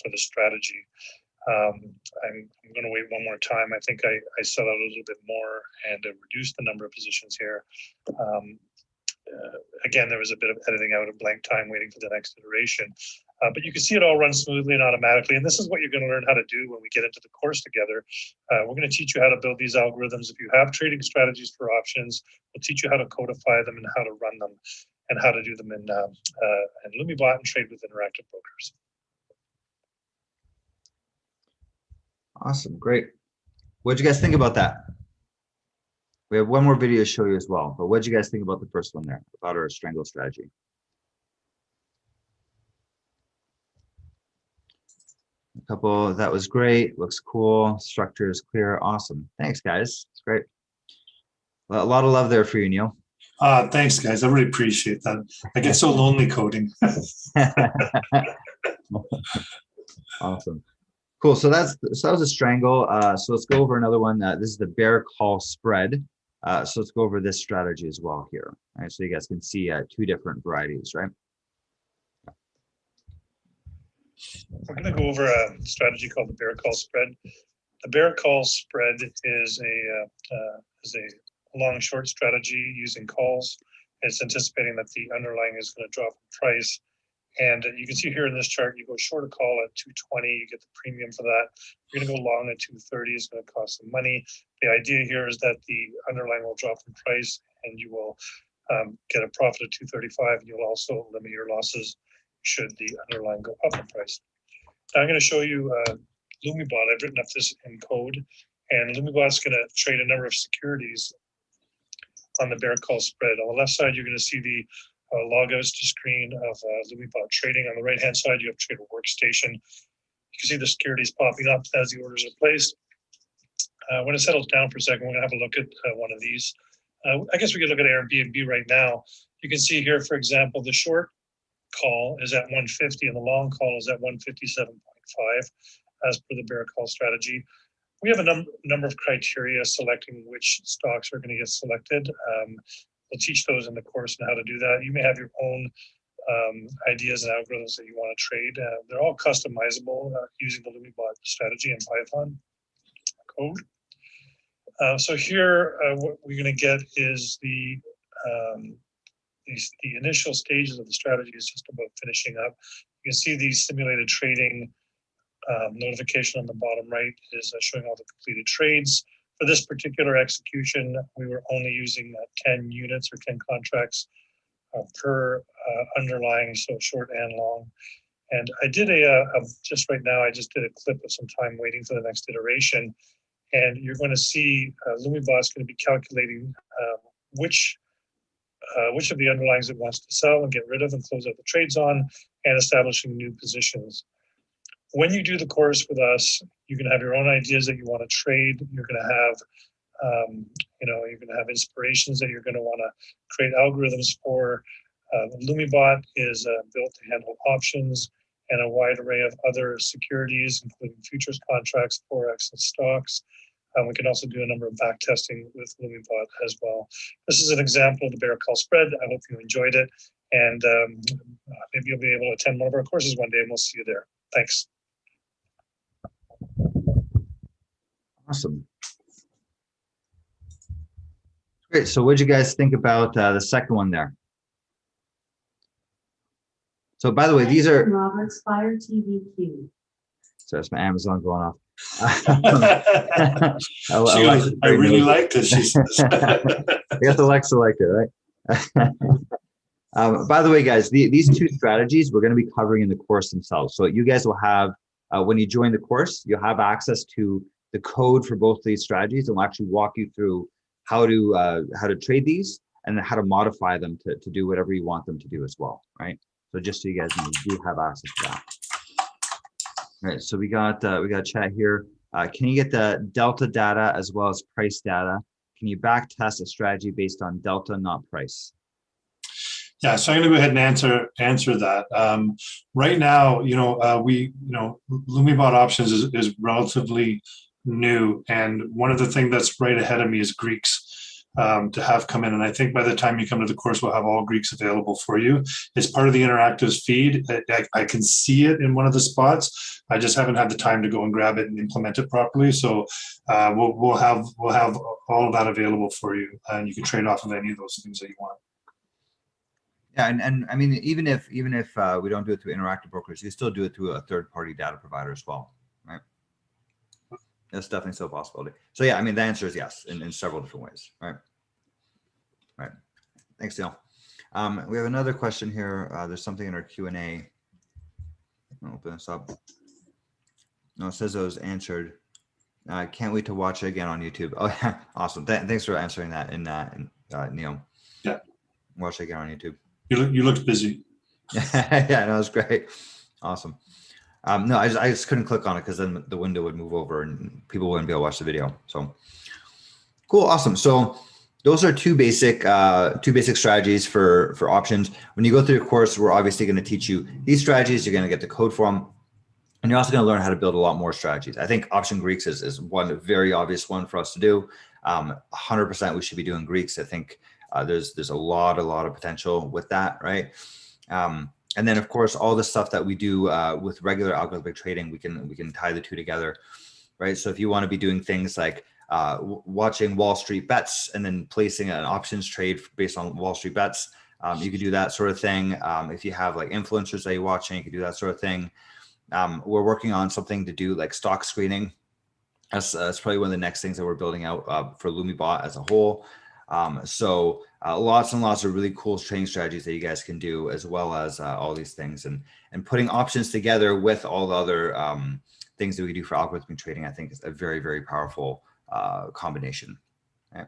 the strategy. I'm going to wait one more time. I think I sell out a little bit more and reduce the number of positions here. Again, there was a bit of editing out of blank time waiting for the next iteration. But you can see it all runs smoothly and automatically. And this is what you're going to learn how to do when we get into the course together. We're going to teach you how to build these algorithms. If you have trading strategies for options, we'll teach you how to codify them and how to run them and how to do them in Lumibot and trade with interactive brokers. Awesome, great. What'd you guys think about that? We have one more video to show you as well, but what did you guys think about the first one there, about our strangle strategy? A couple, that was great, looks cool, structure is clear, awesome. Thanks, guys, it's great. A lot of love there for you, Neil. Thanks, guys, I really appreciate that. I get so lonely coding. Awesome. Cool, so that was a strangle. So let's go over another one. This is the bear call spread. So let's go over this strategy as well here. All right, so you guys can see two different varieties, right? We're going to go over a strategy called the bear call spread. The bear call spread is a long short strategy using calls. It's anticipating that the underlying is going to drop in price. And you can see here in this chart, you go short a call at 220, you get the premium for that. You're going to go long at 230, it's going to cost some money. The idea here is that the underlying will drop in price and you will get a profit of 235, and you'll also limit your losses should the underlying go up in price. Now I'm going to show you Lumibot. I've written up this in code, and Lumibot's going to trade a number of securities on the bear call spread. On the left side, you're going to see the logouts to screen of Lumibot trading. On the right hand side, you have Trader Workstation. You can see the securities popping up as the orders are placed. When it settles down for a second, we're going to have a look at one of these. I guess we could look at Airbnb right now. You can see here, for example, the short call is at 150 and the long call is at 157.5 as per the bear call strategy. We have a number of criteria selecting which stocks are going to get selected. We'll teach those in the course on how to do that. You may have your own ideas and algorithms that you want to trade. They're all customizable using the Lumibot strategy in Python code. So here, what we're going to get is the initial stages of the strategy is just about finishing up. You can see the simulated trading notification on the bottom right is showing all the completed trades. For this particular execution, we were only using 10 units or 10 contracts per underlying, so short and long. And I did just right now, I just did a clip of some time waiting for the next iteration. And you're going to see Lumibot's going to be calculating which of the underlyings it wants to sell and get rid of and close out the trades on, and establishing new positions. When you do the course with us, you can have your own ideas that you want to trade. You're going to have, you're going to have inspirations that you're going to want to create algorithms for. Lumibot is built to handle options and a wide array of other securities, including futures contracts, forex, and stocks. We can also do a number of back testing with Lumibot as well. This is an example of the bear call spread. I hope you enjoyed it, and maybe you'll be able to attend one of our courses one day, and we'll see you there. Thanks. Awesome. Great. So what did you guys think about the second one there? So by the way, these are Robert's Fire TV Q. So it's my Amazon going off. I really liked it, she says. I guess Alexa liked it, right? By the way, guys, these two strategies we're going to be covering in the course themselves. So you guys will have, when you join the course, you'll have access to the code for both these strategies, and we'll actually walk you through how to trade these and how to modify them to do whatever you want them to do as well, right? So just so you guys know, you do have access to that. All right, so we got chat here. Can you get the delta data as well as price data? Can you back test a strategy based on delta, not price? Yeah, so I'm going to go ahead and answer that. Right now, Lumibot options is relatively new, and one of the things that's right ahead of me is Greeks to have come in. And I think by the time you come to the course, we'll have all Greeks available for you. It's part of the interactive feed. I can see it in one of the spots. I just haven't had the time to go and grab it and implement it properly. So we'll have all of that available for you, and you can trade off of any of those things that you want. Yeah, and I mean, even if we don't do it through interactive brokers, you still do it through a third-party data provider as well, right? That's definitely still a possibility. So yeah, I mean, the answer is yes in several different ways, right? Right. Thanks, Neil. We have another question here. There's something in our Q&A. I'll open this up. No, it says it was answered. Can't wait to watch it again on YouTube. Oh yeah, awesome. Thanks for answering that Neil. Yeah. Watch it again on YouTube. You looked busy. Yeah, no, it's great. Awesome. No, I just couldn't click on it because then the window would move over and people wouldn't be able to watch the video. So cool, awesome. So those are two basic strategies for options. When you go through the course, we're obviously going to teach you these strategies. You're going to get the code for them, and you're also going to learn how to build a lot more strategies. I think option Greeks is one very obvious one for us to do. 100% we should be doing Greeks. I think there's a lot of potential with that, right? And then of course, all the stuff that we do with regular algorithmic trading, we can tie the two together, right? So if you want to be doing things like watching Wall Street bets and then placing an options trade based on Wall Street bets, you could do that sort of thing. If you have like influencers that you're watching, you could do that sort of thing. We're working on something to do like stock screening. That's probably one of the next things that we're building out for Lumibot as a whole. So lots and lots of really cool trading strategies that you guys can do, as well as all these things, and putting options together with all the other things that we do for algorithmic trading, I think is a very, very powerful combination. Right.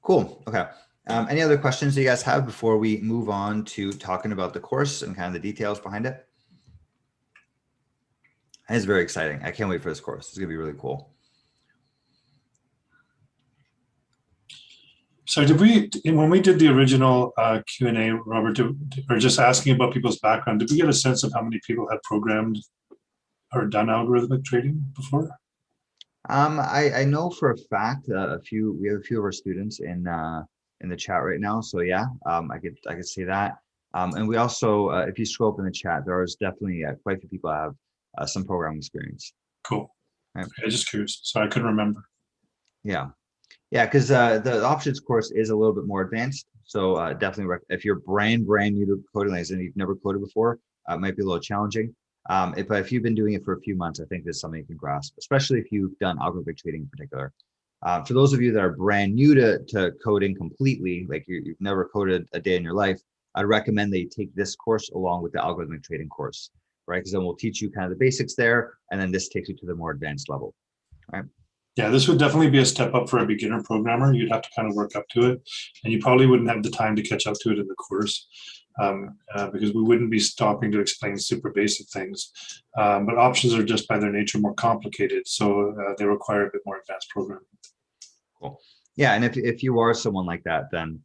Cool. Okay. Any other questions that you guys have before we move on to talking about the course and kind of the details behind it? It's very exciting. I can't wait for this course. It's gonna be really cool. So when we did the original Q&A, Robert, or just asking about people's background, did we get a sense of how many people had programmed or done algorithmic trading before? I know for a fact we have a few of our students in the chat right now. So yeah, I could say that. And we also, if you scroll up in the chat, there is definitely quite a few people that have some programming experience. Cool. Right. Okay, just curious. So I couldn't remember. Yeah. Yeah, because the options course is a little bit more advanced. So definitely, if you're brand new to coding and you've never coded before, it might be a little challenging. But if you've been doing it for a few months, I think there's something you can grasp, especially if you've done algorithmic trading in particular. For those of you that are brand new to coding completely, like you've never coded a day in your life, I'd recommend that you take this course along with the algorithmic trading course, right? Because then we'll teach you kind of the basics there, and then this takes you to the more advanced level, right? Yeah, this would definitely be a step up for a beginner programmer. You'd have to kind of work up to it, and you probably wouldn't have the time to catch up to it in the course because we wouldn't be stopping to explain super basic things. But options are just by their nature more complicated, so they require a bit more advanced programming. Cool. Yeah, and if you are someone like that, then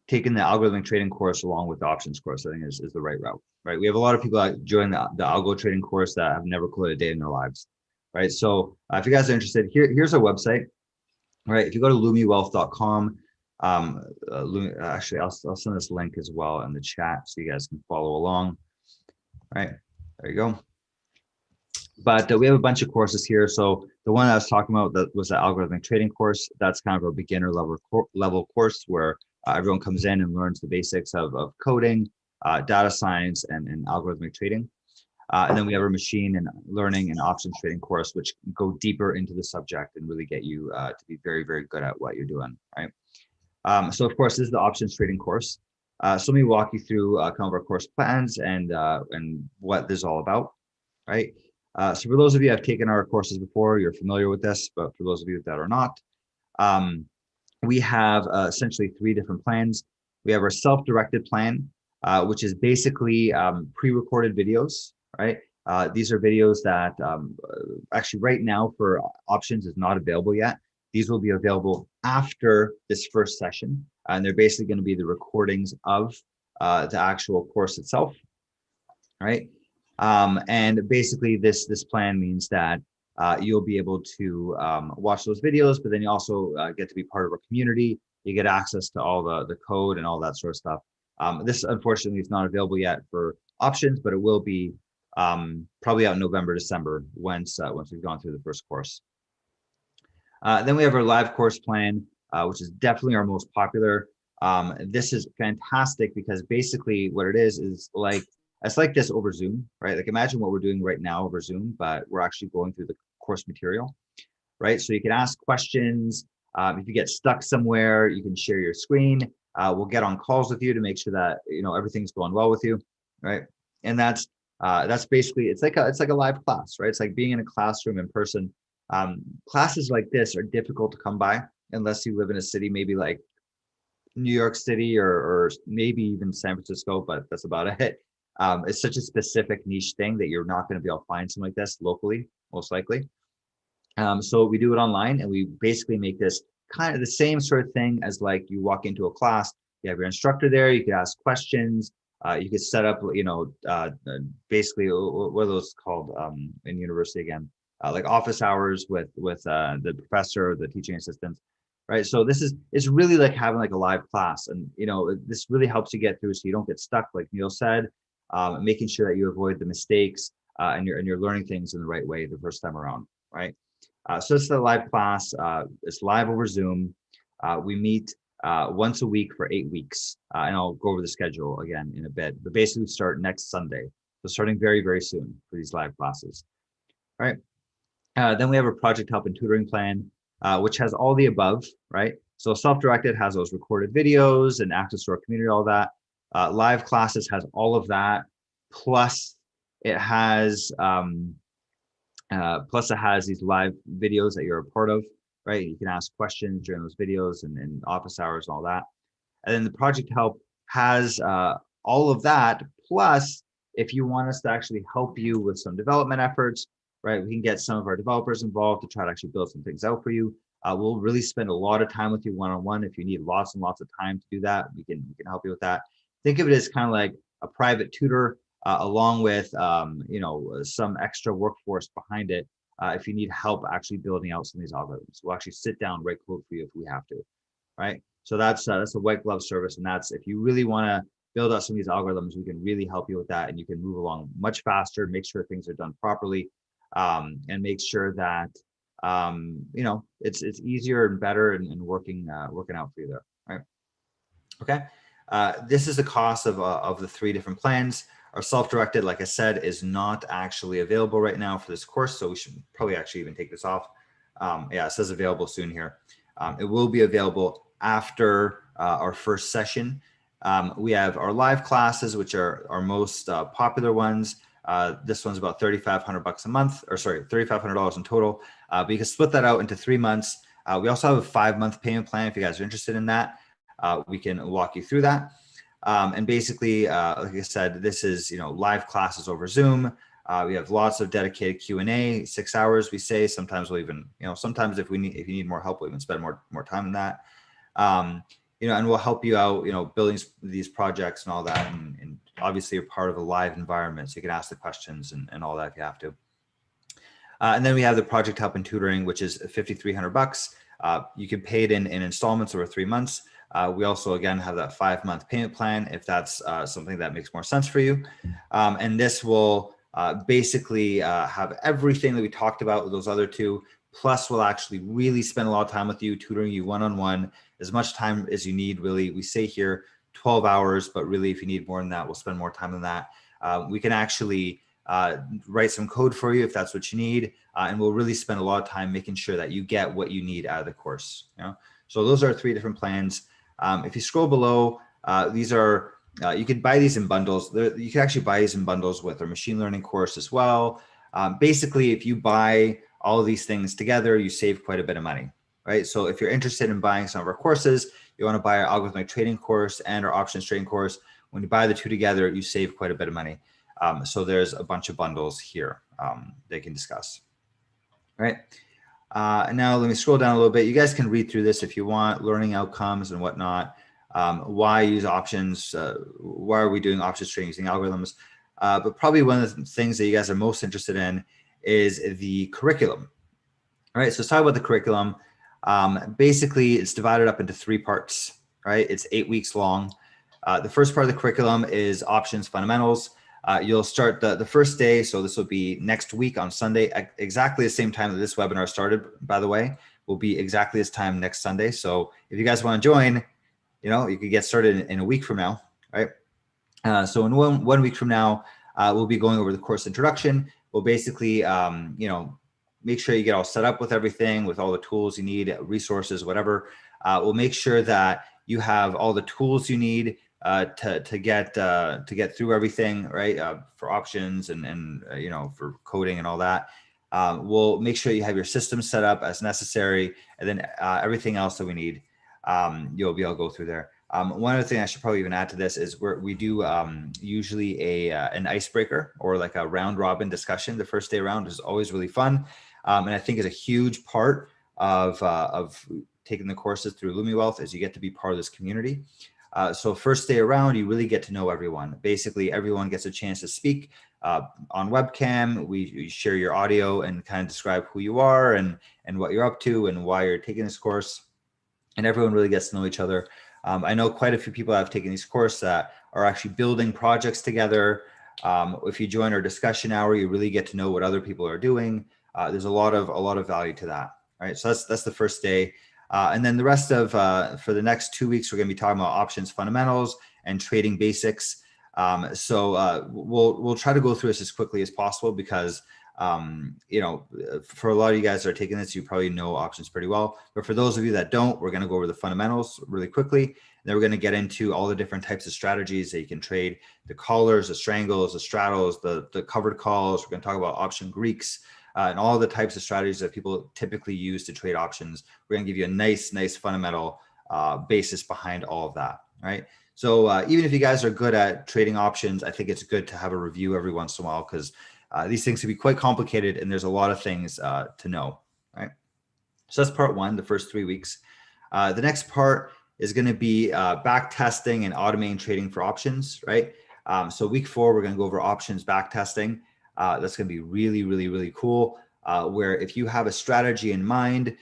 taking the algorithmic trading course along with the options course, I think is the right route, right? We have a lot of people that join the algo trading course that have never coded a day in their lives. Right. So if you guys are interested, here's our website. Right. If you go to lumiwealth.com, actually, I'll send this link as well in the chat so you guys can follow along. Right. There you go. But we have a bunch of courses here. So the one I was talking about that was the algorithmic trading course. That's kind of a beginner level course where everyone comes in and learns the basics of coding, data science, and algorithmic trading. And then we have our machine and learning and options trading course, which go deeper into the subject and really get you to be very, very good at what you're doing, right? So of course, this is the options trading course. So let me walk you through kind of our course plans and what this is all about, right? So for those of you who have taken our courses before, you're familiar with this, but for those of you that are not, we have essentially 3 different plans. We have our self-directed plan, which is basically pre-recorded videos, right? These are videos that actually right now for options is not available yet. These will be available after this first session, and they're basically going to be the recordings of the actual course itself, right? And basically this plan means that you'll be able to watch those videos, but then you also get to be part of our community. You get access to all the code and all that sort of stuff. This unfortunately is not available yet for options, but it will be probably out in November, December, once we've gone through the first course. Then we have our live course plan, which is definitely our most popular. This is fantastic because basically what it is like, it's like this over Zoom, right? Like imagine what we're doing right now over Zoom, but we're actually going through the course material, right? So you can ask questions. If you get stuck somewhere, you can share your screen. We'll get on calls with you to make sure that everything's going well with you, right? And that's basically it's like a live class, right? It's like being in a classroom in person. Classes like this are difficult to come by unless you live in a city, maybe like New York City or maybe even San Francisco, but that's about it. It's such a specific niche thing that you're not going to be able to find something like this locally, most likely. So we do it online, and we basically make this kind of the same sort of thing as like you walk into a class, you have your instructor there, you can ask questions, you could set up, basically what are those called in university again, like office hours with the professor or the teaching assistants, right? So it's really like having like a live class, and this really helps you get through so you don't get stuck, like Neil said, making sure that you avoid the mistakes and you're learning things in the right way the first time around, right? So it's a live class. It's live over Zoom. We meet once a week for 8 weeks, and I'll go over the schedule again in a bit. But basically, we start next Sunday, so starting very, very soon for these live classes. All right. Then we have a project help and tutoring plan, which has all the above, right? So self-directed has those recorded videos and access to our community, all that. Live classes has all of that, plus it has these live videos that you're a part of, right? You can ask questions during those videos and office hours and all that. And then the project help has all of that, plus if you want us to actually help you with some development efforts, right? We can get some of our developers involved to try to actually build some things out for you. We'll really spend a lot of time with you one-on-one. If you need lots and lots of time to do that, we can help you with that. Think of it as kind of like a private tutor, along with some extra workforce behind it. If you need help actually building out some of these algorithms, we'll actually sit down, write code for you if we have to, right? So that's a white glove service, and that's if you really want to build out some of these algorithms, we can really help you with that, and you can move along much faster, make sure things are done properly, and make sure that it's easier and better and working out for you there, right? Okay. This is the cost of the 3 different plans. Our self-directed, like I said, is not actually available right now for this course, so we should probably actually even take this off. Yeah, it says available soon here. It will be available after our first session. We have our live classes, which are our most popular ones. This one's about $3,500 a month, or sorry, $3,500 in total. But you can split that out into 3 months. We also have a 5-month payment plan if you guys are interested in that. We can walk you through that. And basically, like I said, this is live classes over Zoom. We have lots of dedicated Q&A, 6 hours. We say sometimes we'll even sometimes if you need more help, we'll even spend more time on that. And we'll help you out building these projects and all that. And obviously, you're part of a live environment, so you can ask the questions and all that if you have to. And then we have the project help and tutoring, which is $5,300. You can pay it in installments over 3 months. We also, again, have that 5-month payment plan if that's something that makes more sense for you. And this will basically have everything that we talked about with those other 2. Plus, we'll actually really spend a lot of time with you, tutoring you one-on-one, as much time as you need, really. We say here 12 hours, but really, if you need more than that, we'll spend more time than that. We can actually write some code for you if that's what you need. And we'll really spend a lot of time making sure that you get what you need out of the course. So those are 3 different plans. If you scroll below, these are, you can buy these in bundles. You can actually buy these in bundles with our machine learning course as well. Basically, if you buy all of these things together, you save quite a bit of money, right? So if you're interested in buying some of our courses, you want to buy our algorithmic trading course and our options trading course. When you buy the 2 together, you save quite a bit of money. So there's a bunch of bundles here they can discuss, right? Now let me scroll down a little bit. You guys can read through this if you want, learning outcomes and whatnot. Why use options? Why are we doing options trading using algorithms? But probably one of the things that you guys are most interested in is the curriculum. All right, so let's talk about the curriculum. Basically, it's divided up into 3 parts, right? It's 8 weeks long. The first part of the curriculum is options fundamentals. You'll start the first day, so this will be next week on Sunday, exactly the same time that this webinar started, by the way, will be exactly this time next Sunday. So if you guys want to join, you could get started in a week from now, right? So in one week from now, we'll be going over the course introduction. We'll basically, make sure you get all set up with everything, with all the tools you need, resources, whatever. We'll make sure that you have all the tools you need to get through everything, right? For options and for coding and all that. We'll make sure you have your system set up as necessary, and then everything else that we need, you'll be able to go through there. One other thing I should probably even add to this is we do usually an icebreaker or like a round robin discussion. The first day round is always really fun, and I think is a huge part of taking the courses through Lumiwealth is you get to be part of this community. So first day around, you really get to know everyone. Basically, everyone gets a chance to speak on webcam. We share your audio and kind of describe who you are and what you're up to and why you're taking this course. And everyone really gets to know each other. I know quite a few people have taken these courses that are actually building projects together. If you join our discussion hour, you really get to know what other people are doing. There's a lot of value to that. All right, so that's the first day. And then the rest of, for the next 2 weeks, we're going to be talking about options fundamentals and trading basics. So we'll try to go through this as quickly as possible because, for a lot of you guys that are taking this, you probably know options pretty well. But for those of you that don't, we're going to go over the fundamentals really quickly. And then we're going to get into all the different types of strategies that you can trade, the callers, the strangles, the straddles, the covered calls. We're going to talk about option Greeks. And all the types of strategies that people typically use to trade options. We're going to give you a nice fundamental basis behind all of that, right? So even if you guys are good at trading options, I think it's good to have a review every once in a while because these things can be quite complicated and there's a lot of things to know, right? So that's part 1, the first 3 weeks. The next part is going to be back testing and automating trading for options, right? So week 4, we're going to go over options back testing. That's going to be really cool. Where if you have a strategy in mind,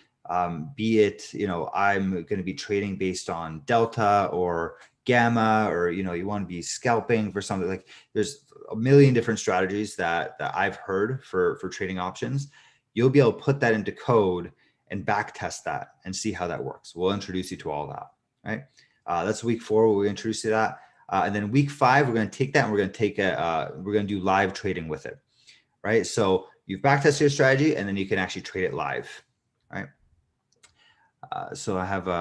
be it, I'm going to be trading based on delta or gamma, or, you want to be scalping for something, like there's a million different strategies that I've heard for trading options. You'll be able to put that into code and back test that and see how that works. We'll introduce you to all that, right? That's week 4 where we introduce you to that. And then week 5, we're going to take that and we're going to do live trading with it, right? So you've backtested your strategy and then you can actually trade it live, right? So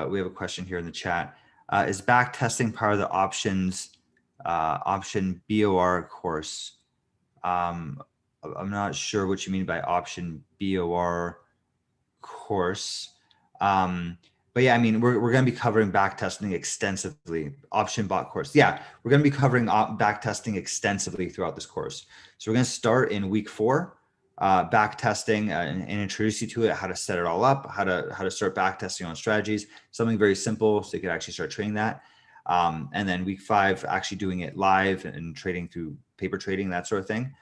we have a question here in the chat. Is backtesting part of the option BOR course? I'm not sure what you mean by option BOR course. But yeah, I mean, we're going to be covering backtesting extensively. Option bot course. Yeah, we're going to be covering backtesting extensively throughout this course. So we're going to start in week 4, backtesting and introduce you to it, how to set it all up, how to start backtesting on strategies, something very simple so you can actually start trading that. And then week 5, actually doing it live and trading through paper trading, that sort of thing.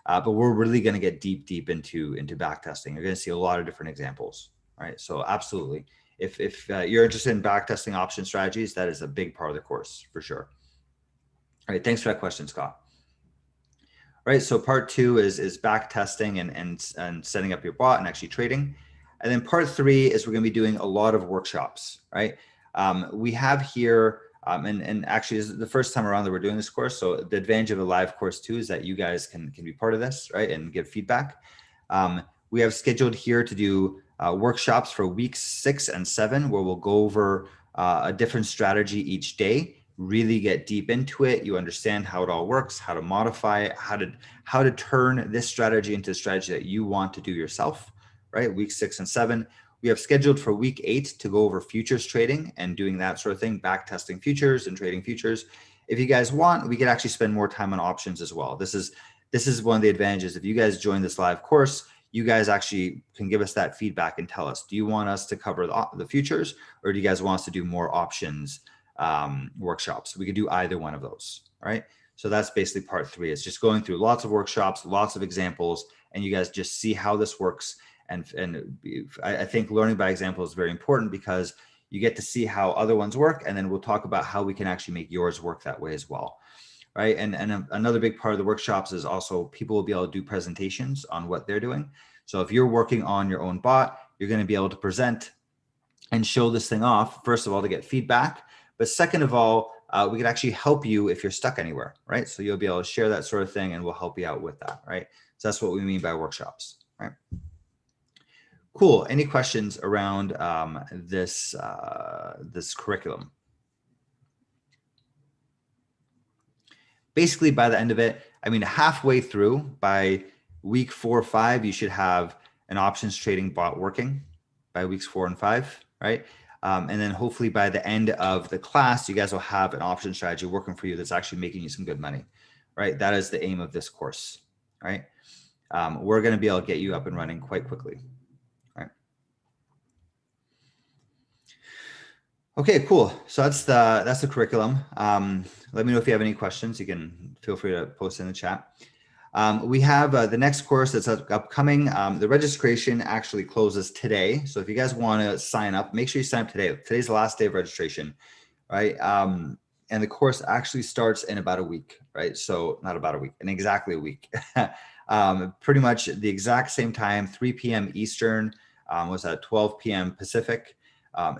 But we're really going to get deep into backtesting. You're going to see a lot of different examples, right? So absolutely. If you're interested in backtesting option strategies, that is a big part of the course for sure. All right, thanks for that question, Scott. All right, so part 2 is backtesting and setting up your bot and actually trading. And then part 3 is we're going to be doing a lot of workshops, right? We have here, and actually this is the first time around that we're doing this course. So the advantage of a live course too is that you guys can be part of this, right? And give feedback. We have scheduled here to do workshops for weeks 6 and 7, where we'll go over a different strategy each day, really get deep into it. You understand how it all works, how to modify it, how to turn this strategy into a strategy that you want to do yourself, right? Week 6 and 7. We have scheduled for week 8 to go over futures trading and doing that sort of thing, back testing futures and trading futures. If you guys want, we could actually spend more time on options as well. This is one of the advantages. If you guys join this live course, you guys actually can give us that feedback and tell us, do you want us to cover the futures, or do you guys want us to do more options workshops? We could do either one of those, all right? So that's basically part 3. It's just going through lots of workshops, lots of examples, and you guys just see how this works. And I think learning by example is very important, because you get to see how other ones work, and then we'll talk about how we can actually make yours work that way as well, right? And another big part of the workshops is also people will be able to do presentations on what they're doing. So if you're working on your own bot, you're going to be able to present and show this thing off, first of all, to get feedback. But second of all, we can actually help you if you're stuck anywhere, right? So you'll be able to share that sort of thing, and we'll help you out with that, right? So that's what we mean by workshops, right? Cool. Any questions around this curriculum? Basically, by the end of it, I mean, halfway through, by week 4 or 5, you should have an options trading bot working by weeks 4 and 5, right? And then hopefully by the end of the class, you guys will have an option strategy working for you that's actually making you some good money, right? That is the aim of this course, right? We're going to be able to get you up and running quite quickly, right? Okay, cool. So that's the curriculum. Let me know if you have any questions. You can feel free to post in the chat. We have the next course that's upcoming. The registration actually closes today. So if you guys want to sign up, make sure you sign up today. Today's the last day of registration, right? And the course actually starts in about a week, right? So not about a week, in exactly a week. Pretty much the exact same time, 3 p.m. Eastern, was at 12 p.m. Pacific.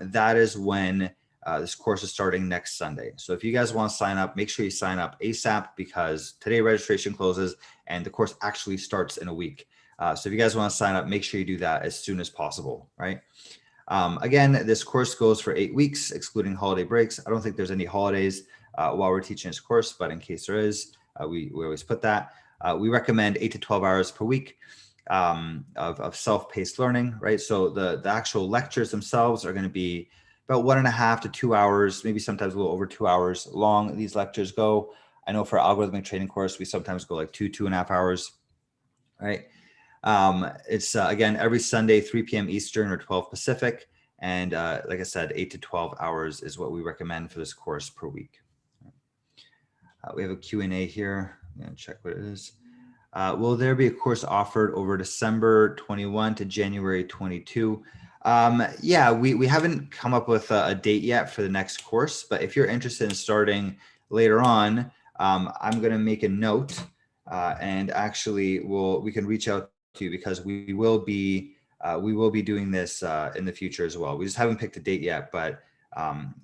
That is when this course is starting next Sunday. So if you guys want to sign up, make sure you sign up ASAP, because today registration closes and the course actually starts in a week. So if you guys want to sign up, make sure you do that as soon as possible, right? Again, this course goes for 8 weeks, excluding holiday breaks. I don't think there's any holidays while we're teaching this course, but in case there is, we always put that. We recommend 8 to 12 hours per week of self-paced learning, right? So the actual lectures themselves are going to be about 1.5 to 2 hours, maybe sometimes a little over 2 hours long. These lectures go. I know for algorithmic trading course, we sometimes go like 2.5 hours, right? It's again, every Sunday, 3 p.m. Eastern or 12 Pacific. And like I said, 8 to 12 hours is what we recommend for this course per week. We have a Q&A here. I'm gonna check what it is. Will there be a course offered over December 21 to January 22? Yeah, we haven't come up with a date yet for the next course, but if you're interested in starting later on, I'm going to make a note and actually we can reach out to you, because we will be doing this in the future as well. We just haven't picked a date yet, but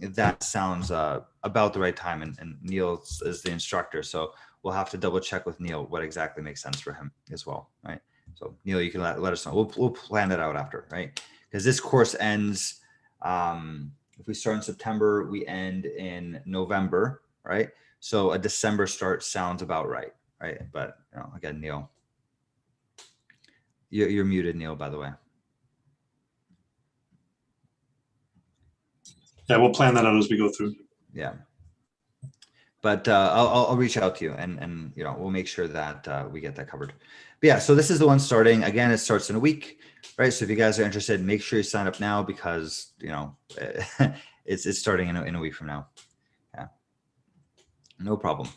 that sounds about the right time, and Neil is the instructor, so we'll have to double check with Neil what exactly makes sense for him as well, right? So Neil, you can let us know. We'll plan it out after, right? Because this course ends, if we start in September, we end in November, right? So a December start sounds about right? But you know, again, Neil, you're muted, Neil, by the way. Yeah, we'll plan that out as we go through. Yeah. But I'll reach out to you, and you know, we'll make sure that we get that covered. But yeah, so this is the one starting. Again, it starts in a week, right? So if you guys are interested, make sure you sign up now, because you know it's starting in a week from now. Yeah, no problem.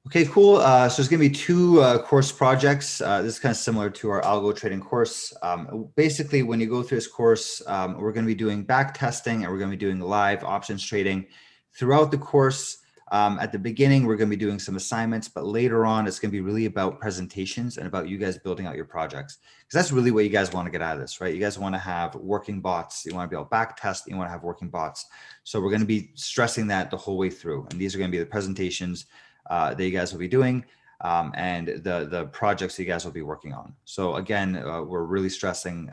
Okay, cool. So there's going to be 2 course projects. This is kind of similar to our algo trading course. Basically, when you go through this course, we're going to be doing back testing, and we're going to be doing live options trading. Throughout the course, at the beginning, we're going to be doing some assignments, but later on, it's going to be really about presentations and about you guys building out your projects. Because that's really what you guys want to get out of this, right? You guys want to have working bots. You want to be able to back test. You want to have working bots. So we're going to be stressing that the whole way through. And these are going to be the presentations that you guys will be doing, and the projects that you guys will be working on. So again, we're really stressing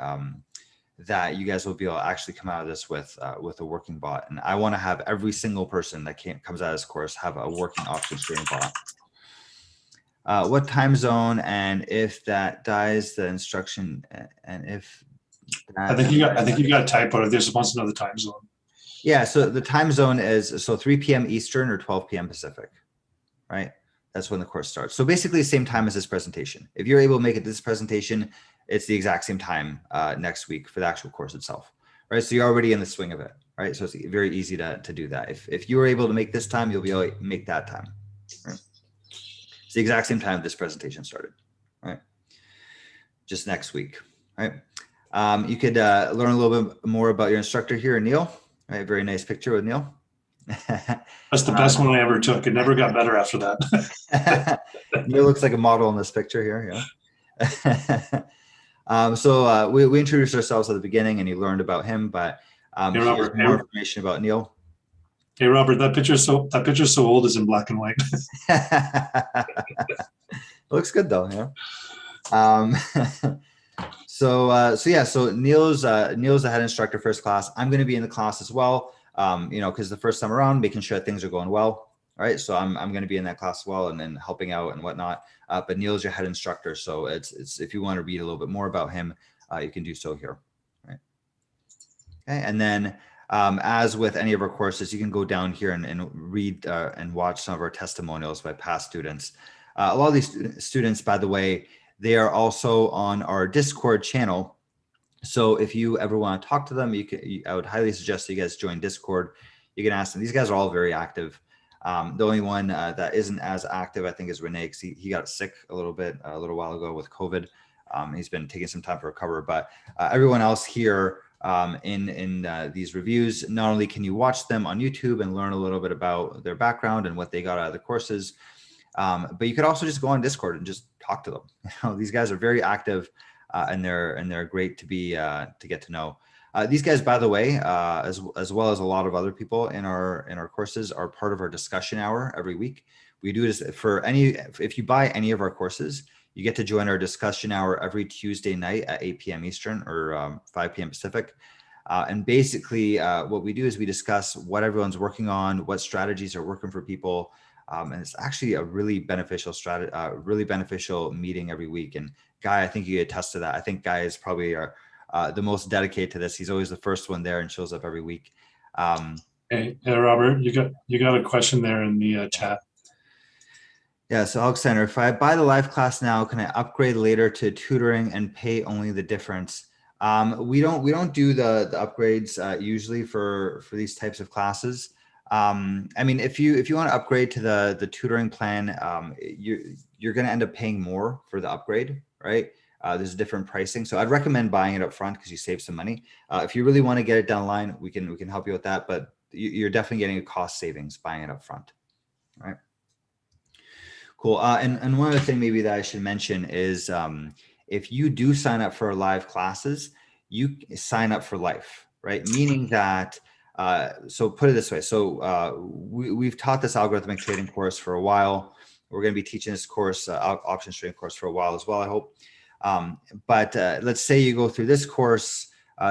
that you guys will be able to actually come out of this with a working bot. And I want to have every single person that comes out of this course have a working options trading bot. What time zone, and if that dies, the instruction, and if that, I think you got a typo. They're supposed to know the time zone. Yeah, so the time zone is 3 p.m. Eastern or 12 p.m. Pacific, right? That's when the course starts. So basically the same time as this presentation. If you're able to make it this presentation, it's the exact same time next week for the actual course itself, right? So you're already in the swing of it, right? So it's very easy to do that. If you were able to make this time, you'll be able to make that time, right? It's the exact same time this presentation started, right? Just next week, right? You could learn a little bit more about your instructor here, Neil, right? Very nice picture with Neil. That's the best one I ever took. It never got better after that. Neil looks like a model in this picture here, yeah. So we introduced ourselves at the beginning and you learned about him, but Hey, here's Robert. more information about Neil. Hey, Robert, that picture's so old, it's in black and white. Looks good though, yeah. So Neil's the head instructor first class. I'm going to be in the class as well. Because the first time around, making sure things are going well. All right, so I'm going to be in that class as well and then helping out and whatnot. But Neil's your head instructor, so it's if you want to read a little bit more about him, you can do so here. Right. Okay, and then as with any of our courses, you can go down here and read and watch some of our testimonials by past students. A lot of these students, by the way, they are also on our Discord channel. So if you ever want to talk to them, I would highly suggest you guys join Discord. You can ask them. These guys are all very active. The only one that isn't as active, I think, is Renee, because he got sick a little while ago with COVID. He's been taking some time to recover, but everyone else here in these reviews, not only can you watch them on YouTube and learn a little bit about their background and what they got out of the courses, but you could also just go on Discord and just talk to them. These guys are very active. And they're great to get to know. These guys, by the way, as well as a lot of other people in our courses, are part of our discussion hour every week. We do this if you buy any of our courses, you get to join our discussion hour every Tuesday night at 8 p.m. Eastern or 5 p.m. Pacific. And basically, what we do is we discuss what everyone's working on, what strategies are working for people. And it's actually a really beneficial meeting every week. And Guy, I think you attest to that. I think Guy is probably the most dedicated to this. He's always the first one there and shows up every week. Hey, Robert, you got a question there in the chat. Yeah, so Alexander, if I buy the live class now, can I upgrade later to tutoring and pay only the difference? We don't do the upgrades usually for these types of classes. I mean, if you want to upgrade to the tutoring plan, you're going to end up paying more for the upgrade, right? There's different pricing, so I'd recommend buying it up front because you save some money. If you really want to get it down the line, we can help you with that, but you're definitely getting a cost savings buying it up front, right? Cool. And one other thing maybe that I should mention is if you do sign up for our live classes, you sign up for life, right? Meaning that so put it this way. So we've taught this algorithmic trading course for a while. We're going to be teaching this course, options trading course, for a while as well, I hope. But let's say you go through this course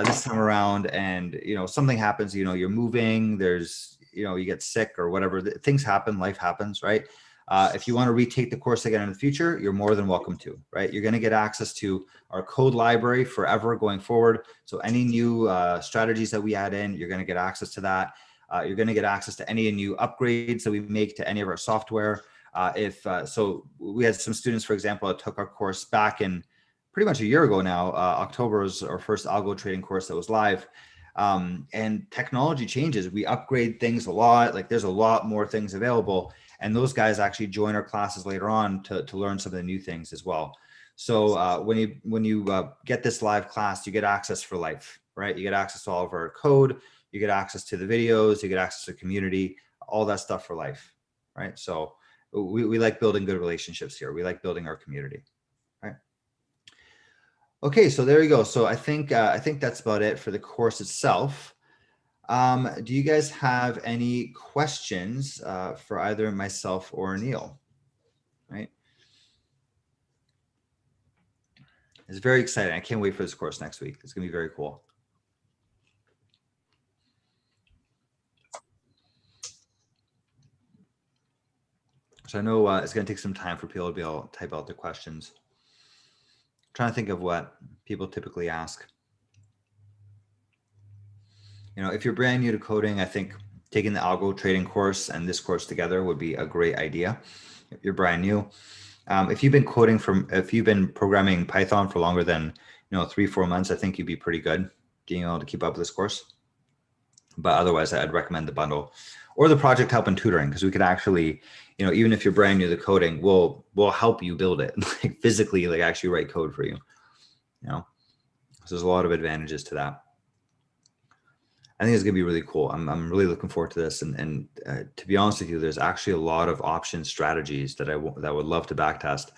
this time around, and something happens. You're moving. There's you get sick or whatever. Things happen. Life happens, right? If you want to retake the course again in the future, you're more than welcome to, right? You're going to get access to our code library forever going forward. So any new strategies that we add in, you're going to get access to that. You're going to get access to any new upgrades that we make to any of our software. So we had some students, for example, that took our course back in pretty much a year ago now. October was our first algo trading course that was live. And technology changes. We upgrade things a lot. Like there's a lot more things available. And those guys actually join our classes later on to learn some of the new things as well. So when you get this live class, you get access for life, right? You get access to all of our code, you get access to the videos, you get access to community, all that stuff for life, right? So we like building good relationships here. We like building our community, right? Okay, so there you go. So I think that's about it for the course itself. Do you guys have any questions for either myself or Neil? Right? It's very exciting. I can't wait for this course next week. It's going to be very cool. So I know it's going to take some time for people to be able to type out their questions. I'm trying to think of what people typically ask. If you're brand new to coding, I think taking the algo trading course and this course together would be a great idea. if you're brand new. If you've been programming Python for longer than 3-4 months, I think you'd be pretty good being able to keep up with this course. But otherwise, I'd recommend the bundle or the project help and tutoring, because we could actually, even if you're brand new to coding, we'll help you build it, like physically, like actually write code for you. So there's a lot of advantages to that. I think it's gonna be really cool. I'm really looking forward to this. And to be honest with you, there's actually a lot of option strategies that I would love to backtest.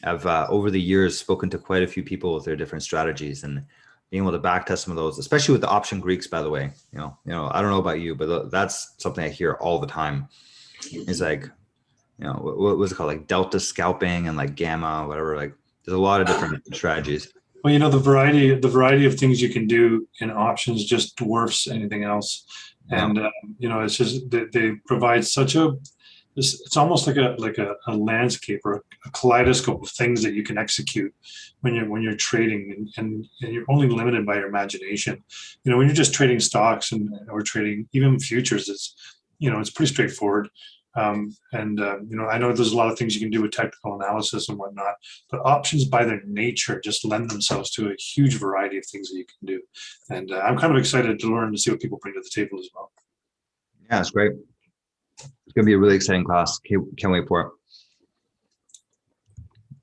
I've over the years spoken to quite a few people with their different strategies, and being able to backtest some of those, especially with the option Greeks, by the way. I don't know about you, but that's something I hear all the time. It's like, what was it called, like delta scalping and like gamma, whatever. Like, there's a lot of different strategies. Well, the variety of things you can do in options just dwarfs anything else. And it's just they provide such it's almost like a landscape or a kaleidoscope of things that you can execute when you're trading, and you're only limited by your imagination. When you're just trading stocks or trading even futures, it's pretty straightforward. I know there's a lot of things you can do with technical analysis and whatnot, but options by their nature just lend themselves to a huge variety of things that you can do. And I'm kind of excited to learn to see what people bring to the table as well. Yeah, it's great. It's going to be a really exciting class. Can't wait for it.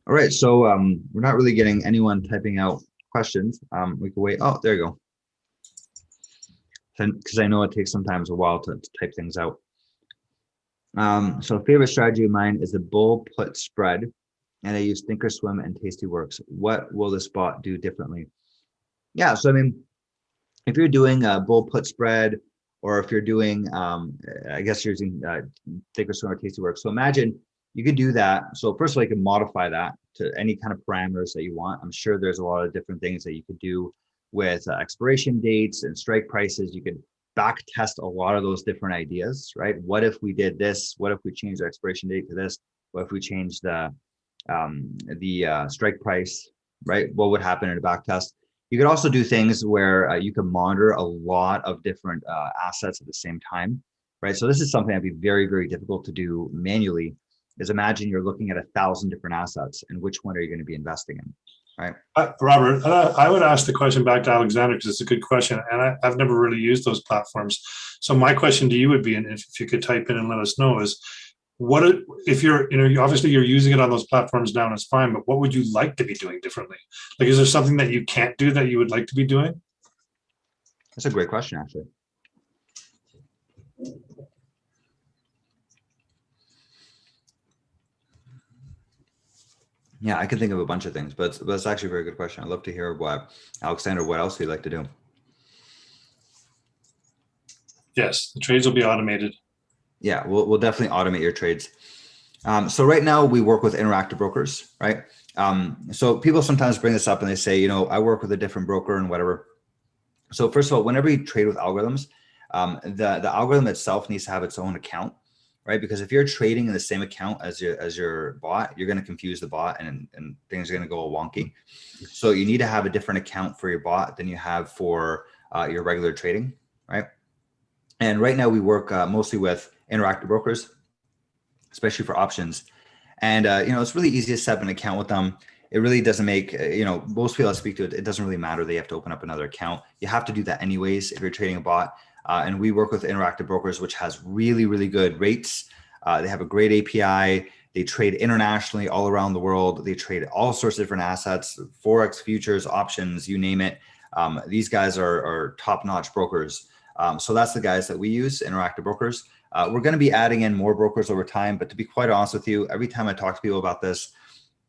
All right, so we're not really getting anyone typing out questions. We can wait. Oh, there you go. Because I know it takes sometimes a while to type things out. So favorite strategy of mine is the bull put spread, and I use Thinkorswim and Tastyworks. What will this bot do differently? Yeah, so I mean, if you're doing a bull put spread, or if you're doing, I guess you're using Thinkorswim or Tastyworks. So imagine you could do that. So first of all, you can modify that to any kind of parameters that you want. I'm sure there's a lot of different things that you could do with expiration dates and strike prices. You could back test a lot of those different ideas, right? What if we did this? What if we changed the expiration date to this? What if we changed the strike price, right? What would happen in a back test? You could also do things where you can monitor a lot of different assets at the same time, right? So this is something that'd be very, very difficult to do manually. Is imagine you're looking at 1,000 different assets, and which one are you going to be investing in, right? Robert, I would ask the question back to Alexander, because it's a good question, and I've never really used those platforms. So my question to you would be, and if you could type in and let us know, is if you're, obviously you're using it on those platforms now and it's fine, but what would you like to be doing differently? Like, is there something that you can't do that you would like to be doing? That's a great question, actually. Yeah, I can think of a bunch of things, but that's actually a very good question. I'd love to hear what else you'd like to do. Yes, the trades will be automated. Yeah, we'll definitely automate your trades. So right now we work with interactive brokers, right? So people sometimes bring this up and they say, I work with a different broker and whatever. So first of all, whenever you trade with algorithms, the algorithm itself needs to have its own account, right? Because if you're trading in the same account as your bot, you're going to confuse the bot and things are going to go wonky. So you need to have a different account for your bot than you have for your regular trading, right? And right now we work mostly with interactive brokers, especially for options. And, it's really easy to set up an account with them. It really doesn't make, most people I speak to, it doesn't really matter. They have to open up another account. You have to do that anyways if you're trading a bot. And we work with interactive brokers, which has really, really good rates. They have a great API. They trade internationally all around the world. They trade all sorts of different assets, Forex, futures, options, you name it. These guys are top-notch brokers. So that's the guys that we use, interactive brokers. We're going to be adding in more brokers over time, but to be quite honest with you, every time I talk to people about this,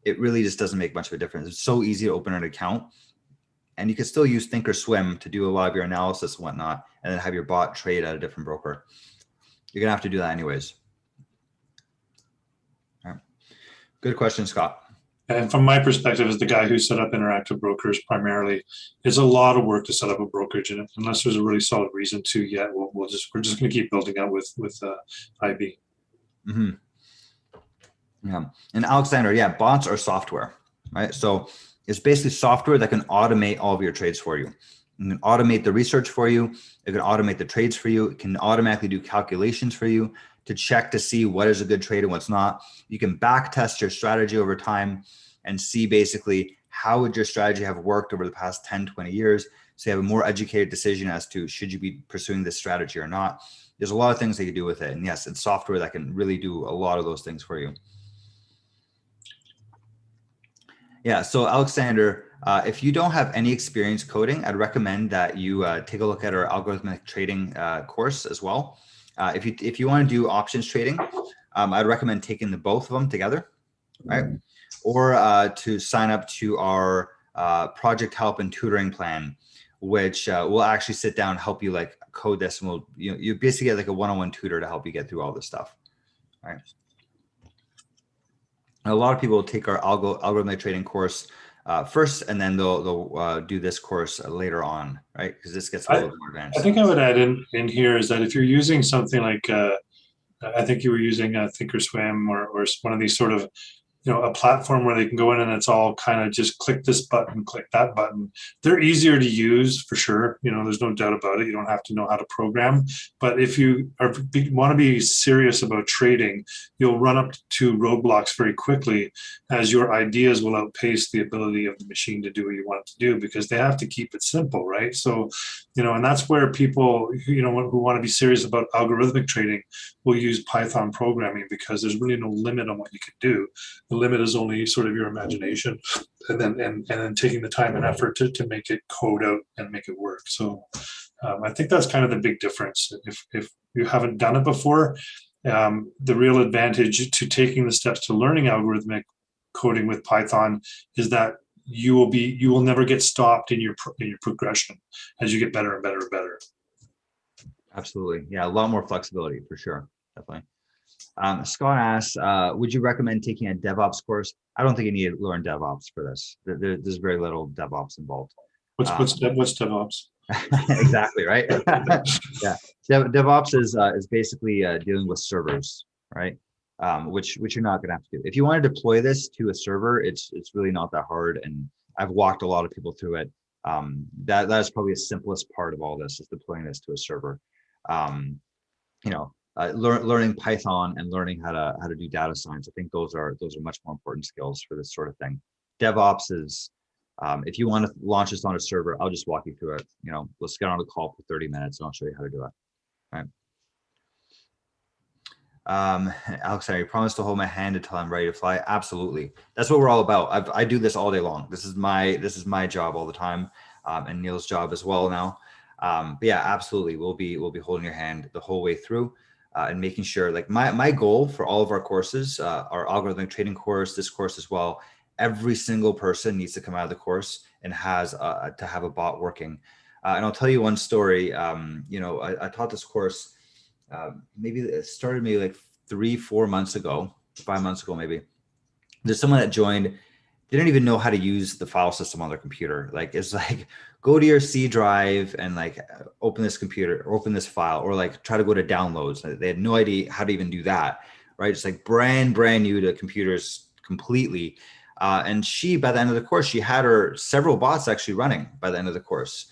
it really just doesn't make much of a difference. It's so easy to open an account, and you can still use Thinkorswim to do a lot of your analysis and whatnot, and then have your bot trade at a different broker. You're going to have to do that anyways. All right. Good question, Scott. And from my perspective, as the guy who set up interactive brokers primarily, it's a lot of work to set up a brokerage, and unless there's a really solid reason to yet, we're just going to keep building out with IB. Mm-hmm. Yeah, and Alexander, yeah, bots are software, right? So it's basically software that can automate all of your trades for you. It can automate the research for you. It can automate the trades for you. It can automatically do calculations for you, to check to see what is a good trade and what's not. You can back test your strategy over time and see basically how would your strategy have worked over the past 10, 20 years. So you have a more educated decision as to should you be pursuing this strategy or not. There's a lot of things that you do with it. And yes, it's software that can really do a lot of those things for you. Yeah, so Alexander, if you don't have any experience coding, I'd recommend that you take a look at our algorithmic trading course as well. If you want to do options trading, I'd recommend taking both of them together, right? Or to sign up to our project help and tutoring plan, which will actually sit down and help you like code this, and you basically get like a one-on-one tutor to help you get through all this stuff, right? A lot of people take our algorithmic trading course first, and then they'll do this course later on, right? Because this gets a little bit more advanced. I think I would add in here is that if you're using something like, I think you were using Thinkorswim or one of these sort of, a platform where they can go in and it's all kind of just click this button, click that button. They're easier to use for sure. There's no doubt about it. You don't have to know how to program. But if you want to be serious about trading, you'll run up to roadblocks very quickly, as your ideas will outpace the ability of the machine to do what you want it to do, because they have to keep it simple, right? So, and that's where people, who want to be serious about algorithmic trading will use Python programming, because there's really no limit on what you can do. The limit is only sort of your imagination, and then taking the time and effort to make it code out and make it work. So I think that's kind of the big difference. If you haven't done it before, the real advantage to taking the steps to learning algorithmic coding with Python is that you will never get stopped in your progression as you get better and better and better. Absolutely. Yeah, a lot more flexibility for sure. Definitely. Scott asks, would you recommend taking a DevOps course? I don't think you need to learn DevOps for this. There's very little DevOps involved. What's DevOps? Exactly, right? Yeah, DevOps is basically dealing with servers, right? Which you're not going to have to do. If you want to deploy this to a server, it's really not that hard, and I've walked a lot of people through it. That is probably the simplest part of all this, is deploying this to a server. Learning Python and learning how to do data science. I think those are much more important skills for this sort of thing. DevOps is, if you want to launch this on a server, I'll just walk you through it. Let's get on a call for 30 minutes and I'll show you how to do it. All right. Alexander, you promised to hold my hand until I'm ready to fly. Absolutely. That's what we're all about. I do this all day long. This is my job all the time, and Neil's job as well now. But yeah, absolutely. We'll be holding your hand the whole way through. And making sure, like my goal for all of our courses, our algorithmic trading course, this course as well, every single person needs to come out of the course and has to have a bot working. And I'll tell you one story. I taught this course, maybe it started maybe like 3-4 months ago, 5 months ago, maybe. There's someone that joined, didn't even know how to use the file system on their computer. Like, it's like, go to your C drive and like open this computer, open this file, or like try to go to downloads. They had no idea how to even do that, right? It's like brand new to computers completely. And by the end of the course, she had her several bots actually running by the end of the course.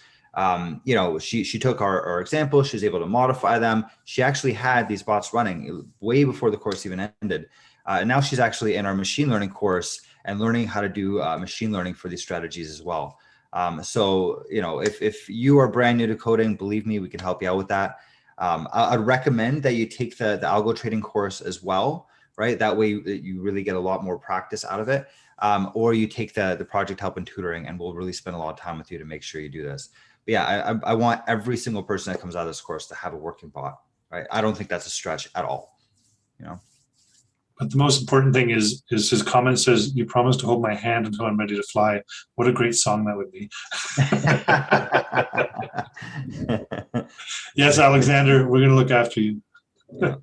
She took our example, she was able to modify them. She actually had these bots running way before the course even ended. And now she's actually in our machine learning course and learning how to do machine learning for these strategies as well. So, if you are brand new to coding, believe me, we can help you out with that. I'd recommend that you take the algo trading course as well, right? That way you really get a lot more practice out of it. Or you take the project help and tutoring, and we'll really spend a lot of time with you to make sure you do this. But yeah, I want every single person that comes out of this course to have a working bot, right? I don't think that's a stretch at all, But the most important thing is his comment says, "You promised to hold my hand until I'm ready to fly." What a great song that would be. Yes, Alexander, we're going to look after you. Yeah,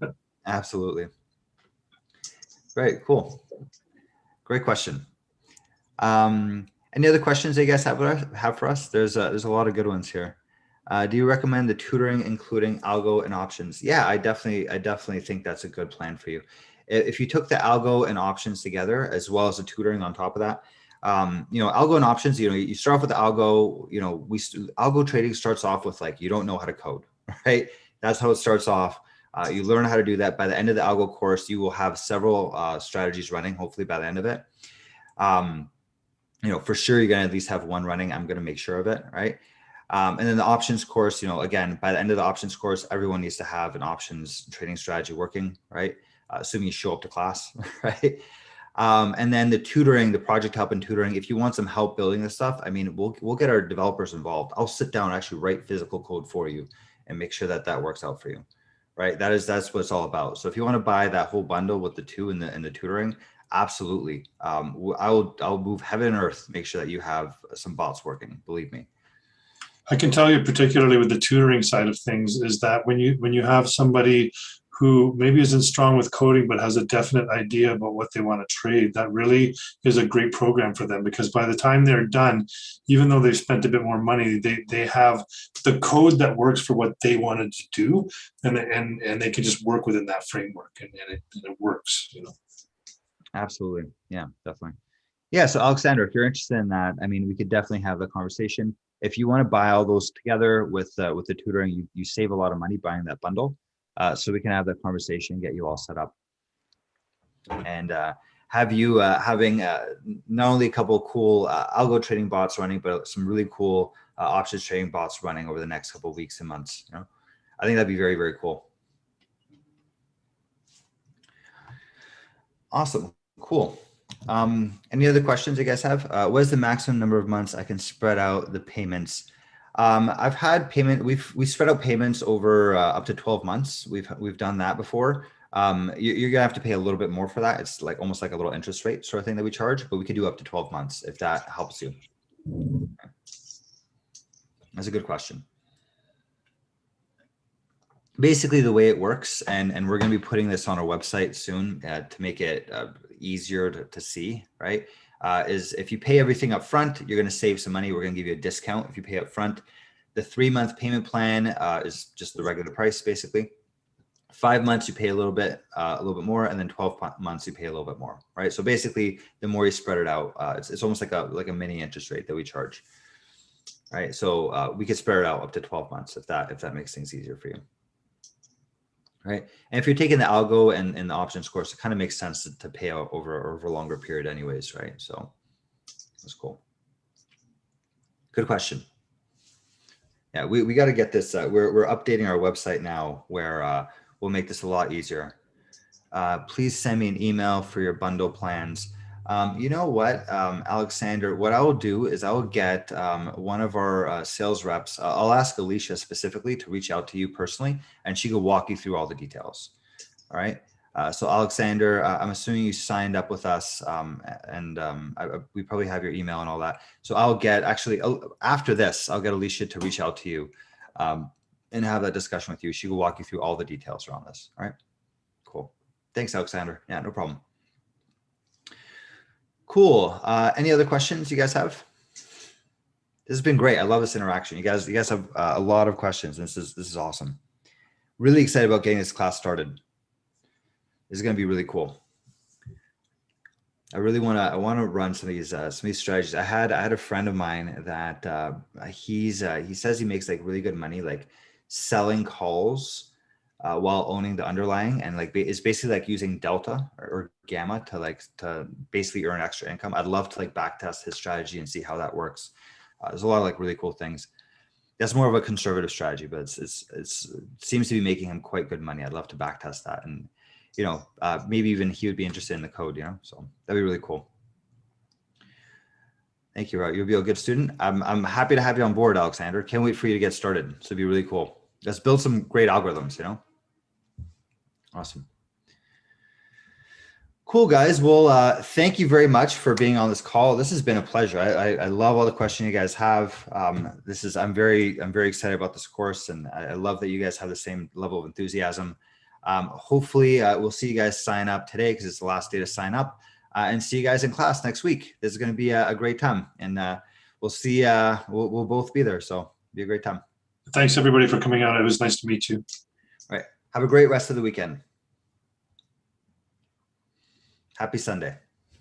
absolutely. Great, cool. Great question. Any other questions that you guys have for us? There's a lot of good ones here. Do you recommend the tutoring including algo and options? Yeah, I definitely think that's a good plan for you. If you took the algo and options together as well as the tutoring on top of that, algo and options, you start off with the algo, algo trading starts off with like, you don't know how to code, right? That's how it starts off. You learn how to do that. By the end of the algo course, you will have several strategies running, hopefully by the end of it. For sure, you're going to at least have one running. I'm going to make sure of it, right? And then the options course, again, by the end of the options course, everyone needs to have an options trading strategy working, right? Assuming you show up to class, right? And then the tutoring, the project help and tutoring, if you want some help building this stuff, I mean, we'll get our developers involved. I'll sit down and actually write physical code for you and make sure that that works out for you, right? That's what it's all about. So if you want to buy that whole bundle with the two and the tutoring, absolutely. I'll move heaven and earth, make sure that you have some bots working, believe me. I can tell you, particularly with the tutoring side of things, is that when you have somebody who maybe isn't strong with coding but has a definite idea about what they want to trade, that really is a great program for them, because by the time they're done, even though they've spent a bit more money, they have the code that works for what they wanted to do, and they can just work within that framework, and it works. Absolutely. Yeah, definitely. Yeah. So Alexander, if you're interested in that, I mean, we could definitely have a conversation. If you want to buy all those together with the tutoring, you save a lot of money buying that bundle. So we can have that conversation, get you all set up, and have you having not only a couple of cool algo trading bots running, but some really cool options trading bots running over the next couple of weeks and months. I think that'd be very, very cool. Awesome. Cool. Any other questions you guys have? What is the maximum number of months I can spread out the payments? I've had payment. We spread out payments over up to 12 months. We've done that before. You're gonna have to pay a little bit more for that. It's like almost like a little interest rate sort of thing that we charge, but we could do up to 12 months if that helps you. That's a good question. Basically, the way it works, and we're going to be putting this on our website soon to make it easier to see, right? Is if you pay everything up front, you're going to save some money. We're going to give you a discount if you pay up front. The 3-month payment plan is just the regular price, basically. 5 months, you pay a little bit more, and then 12 months, you pay a little bit more, right? So basically, the more you spread it out, it's almost like a mini interest rate that we charge, right? So we could spread it out up to 12 months if that makes things easier for you. Right. And if you're taking the algo and the options course, it kind of makes sense to pay out over a longer period anyways. Right. So that's cool. Good question. Yeah, we got to get this. We're updating our website now where we'll make this a lot easier. Please send me an email for your bundle plans. You know what, Alexander, what I will do is I will get one of our sales reps. I'll ask Alicia specifically to reach out to you personally, and she will walk you through all the details. All right. So Alexander, I'm assuming you signed up with us, and we probably have your email and all that. So I'll get after this, I'll get Alicia to reach out to you and have that discussion with you. She will walk you through all the details around this. All right. Cool. Thanks, Alexander. Yeah, no problem. Cool. Any other questions you guys have? This has been great. I love this interaction. You guys have a lot of questions. This is awesome. Really excited about getting this class started. This is going to be really cool. I want to run some of these strategies. I had a friend of mine that he says he makes like really good money, like selling calls while owning the underlying, and like it's basically like using delta or gamma to basically earn extra income. I'd love to like back test his strategy and see how that works. There's a lot of like really cool things. That's more of a conservative strategy, but it seems to be making him quite good money. I'd love to back test that, and maybe even he would be interested in the code. So that'd be really cool. Thank you. You'll be a good student. I'm happy to have you on board, Alexander. Can't wait for you to get started. So it'd be really cool. Let's build some great algorithms. Awesome. Cool, guys. Well, thank you very much for being on this call. This has been a pleasure. I love all the questions you guys have. I'm very excited about this course, and I love that you guys have the same level of enthusiasm. Hopefully, we'll see you guys sign up today because it's the last day to sign up, and see you guys in class next week. This is going to be a great time, and we'll see. We'll both be there, so it'll be a great time. Thanks everybody for coming out. It was nice to meet you. All right. Have a great rest of the weekend. Happy Sunday.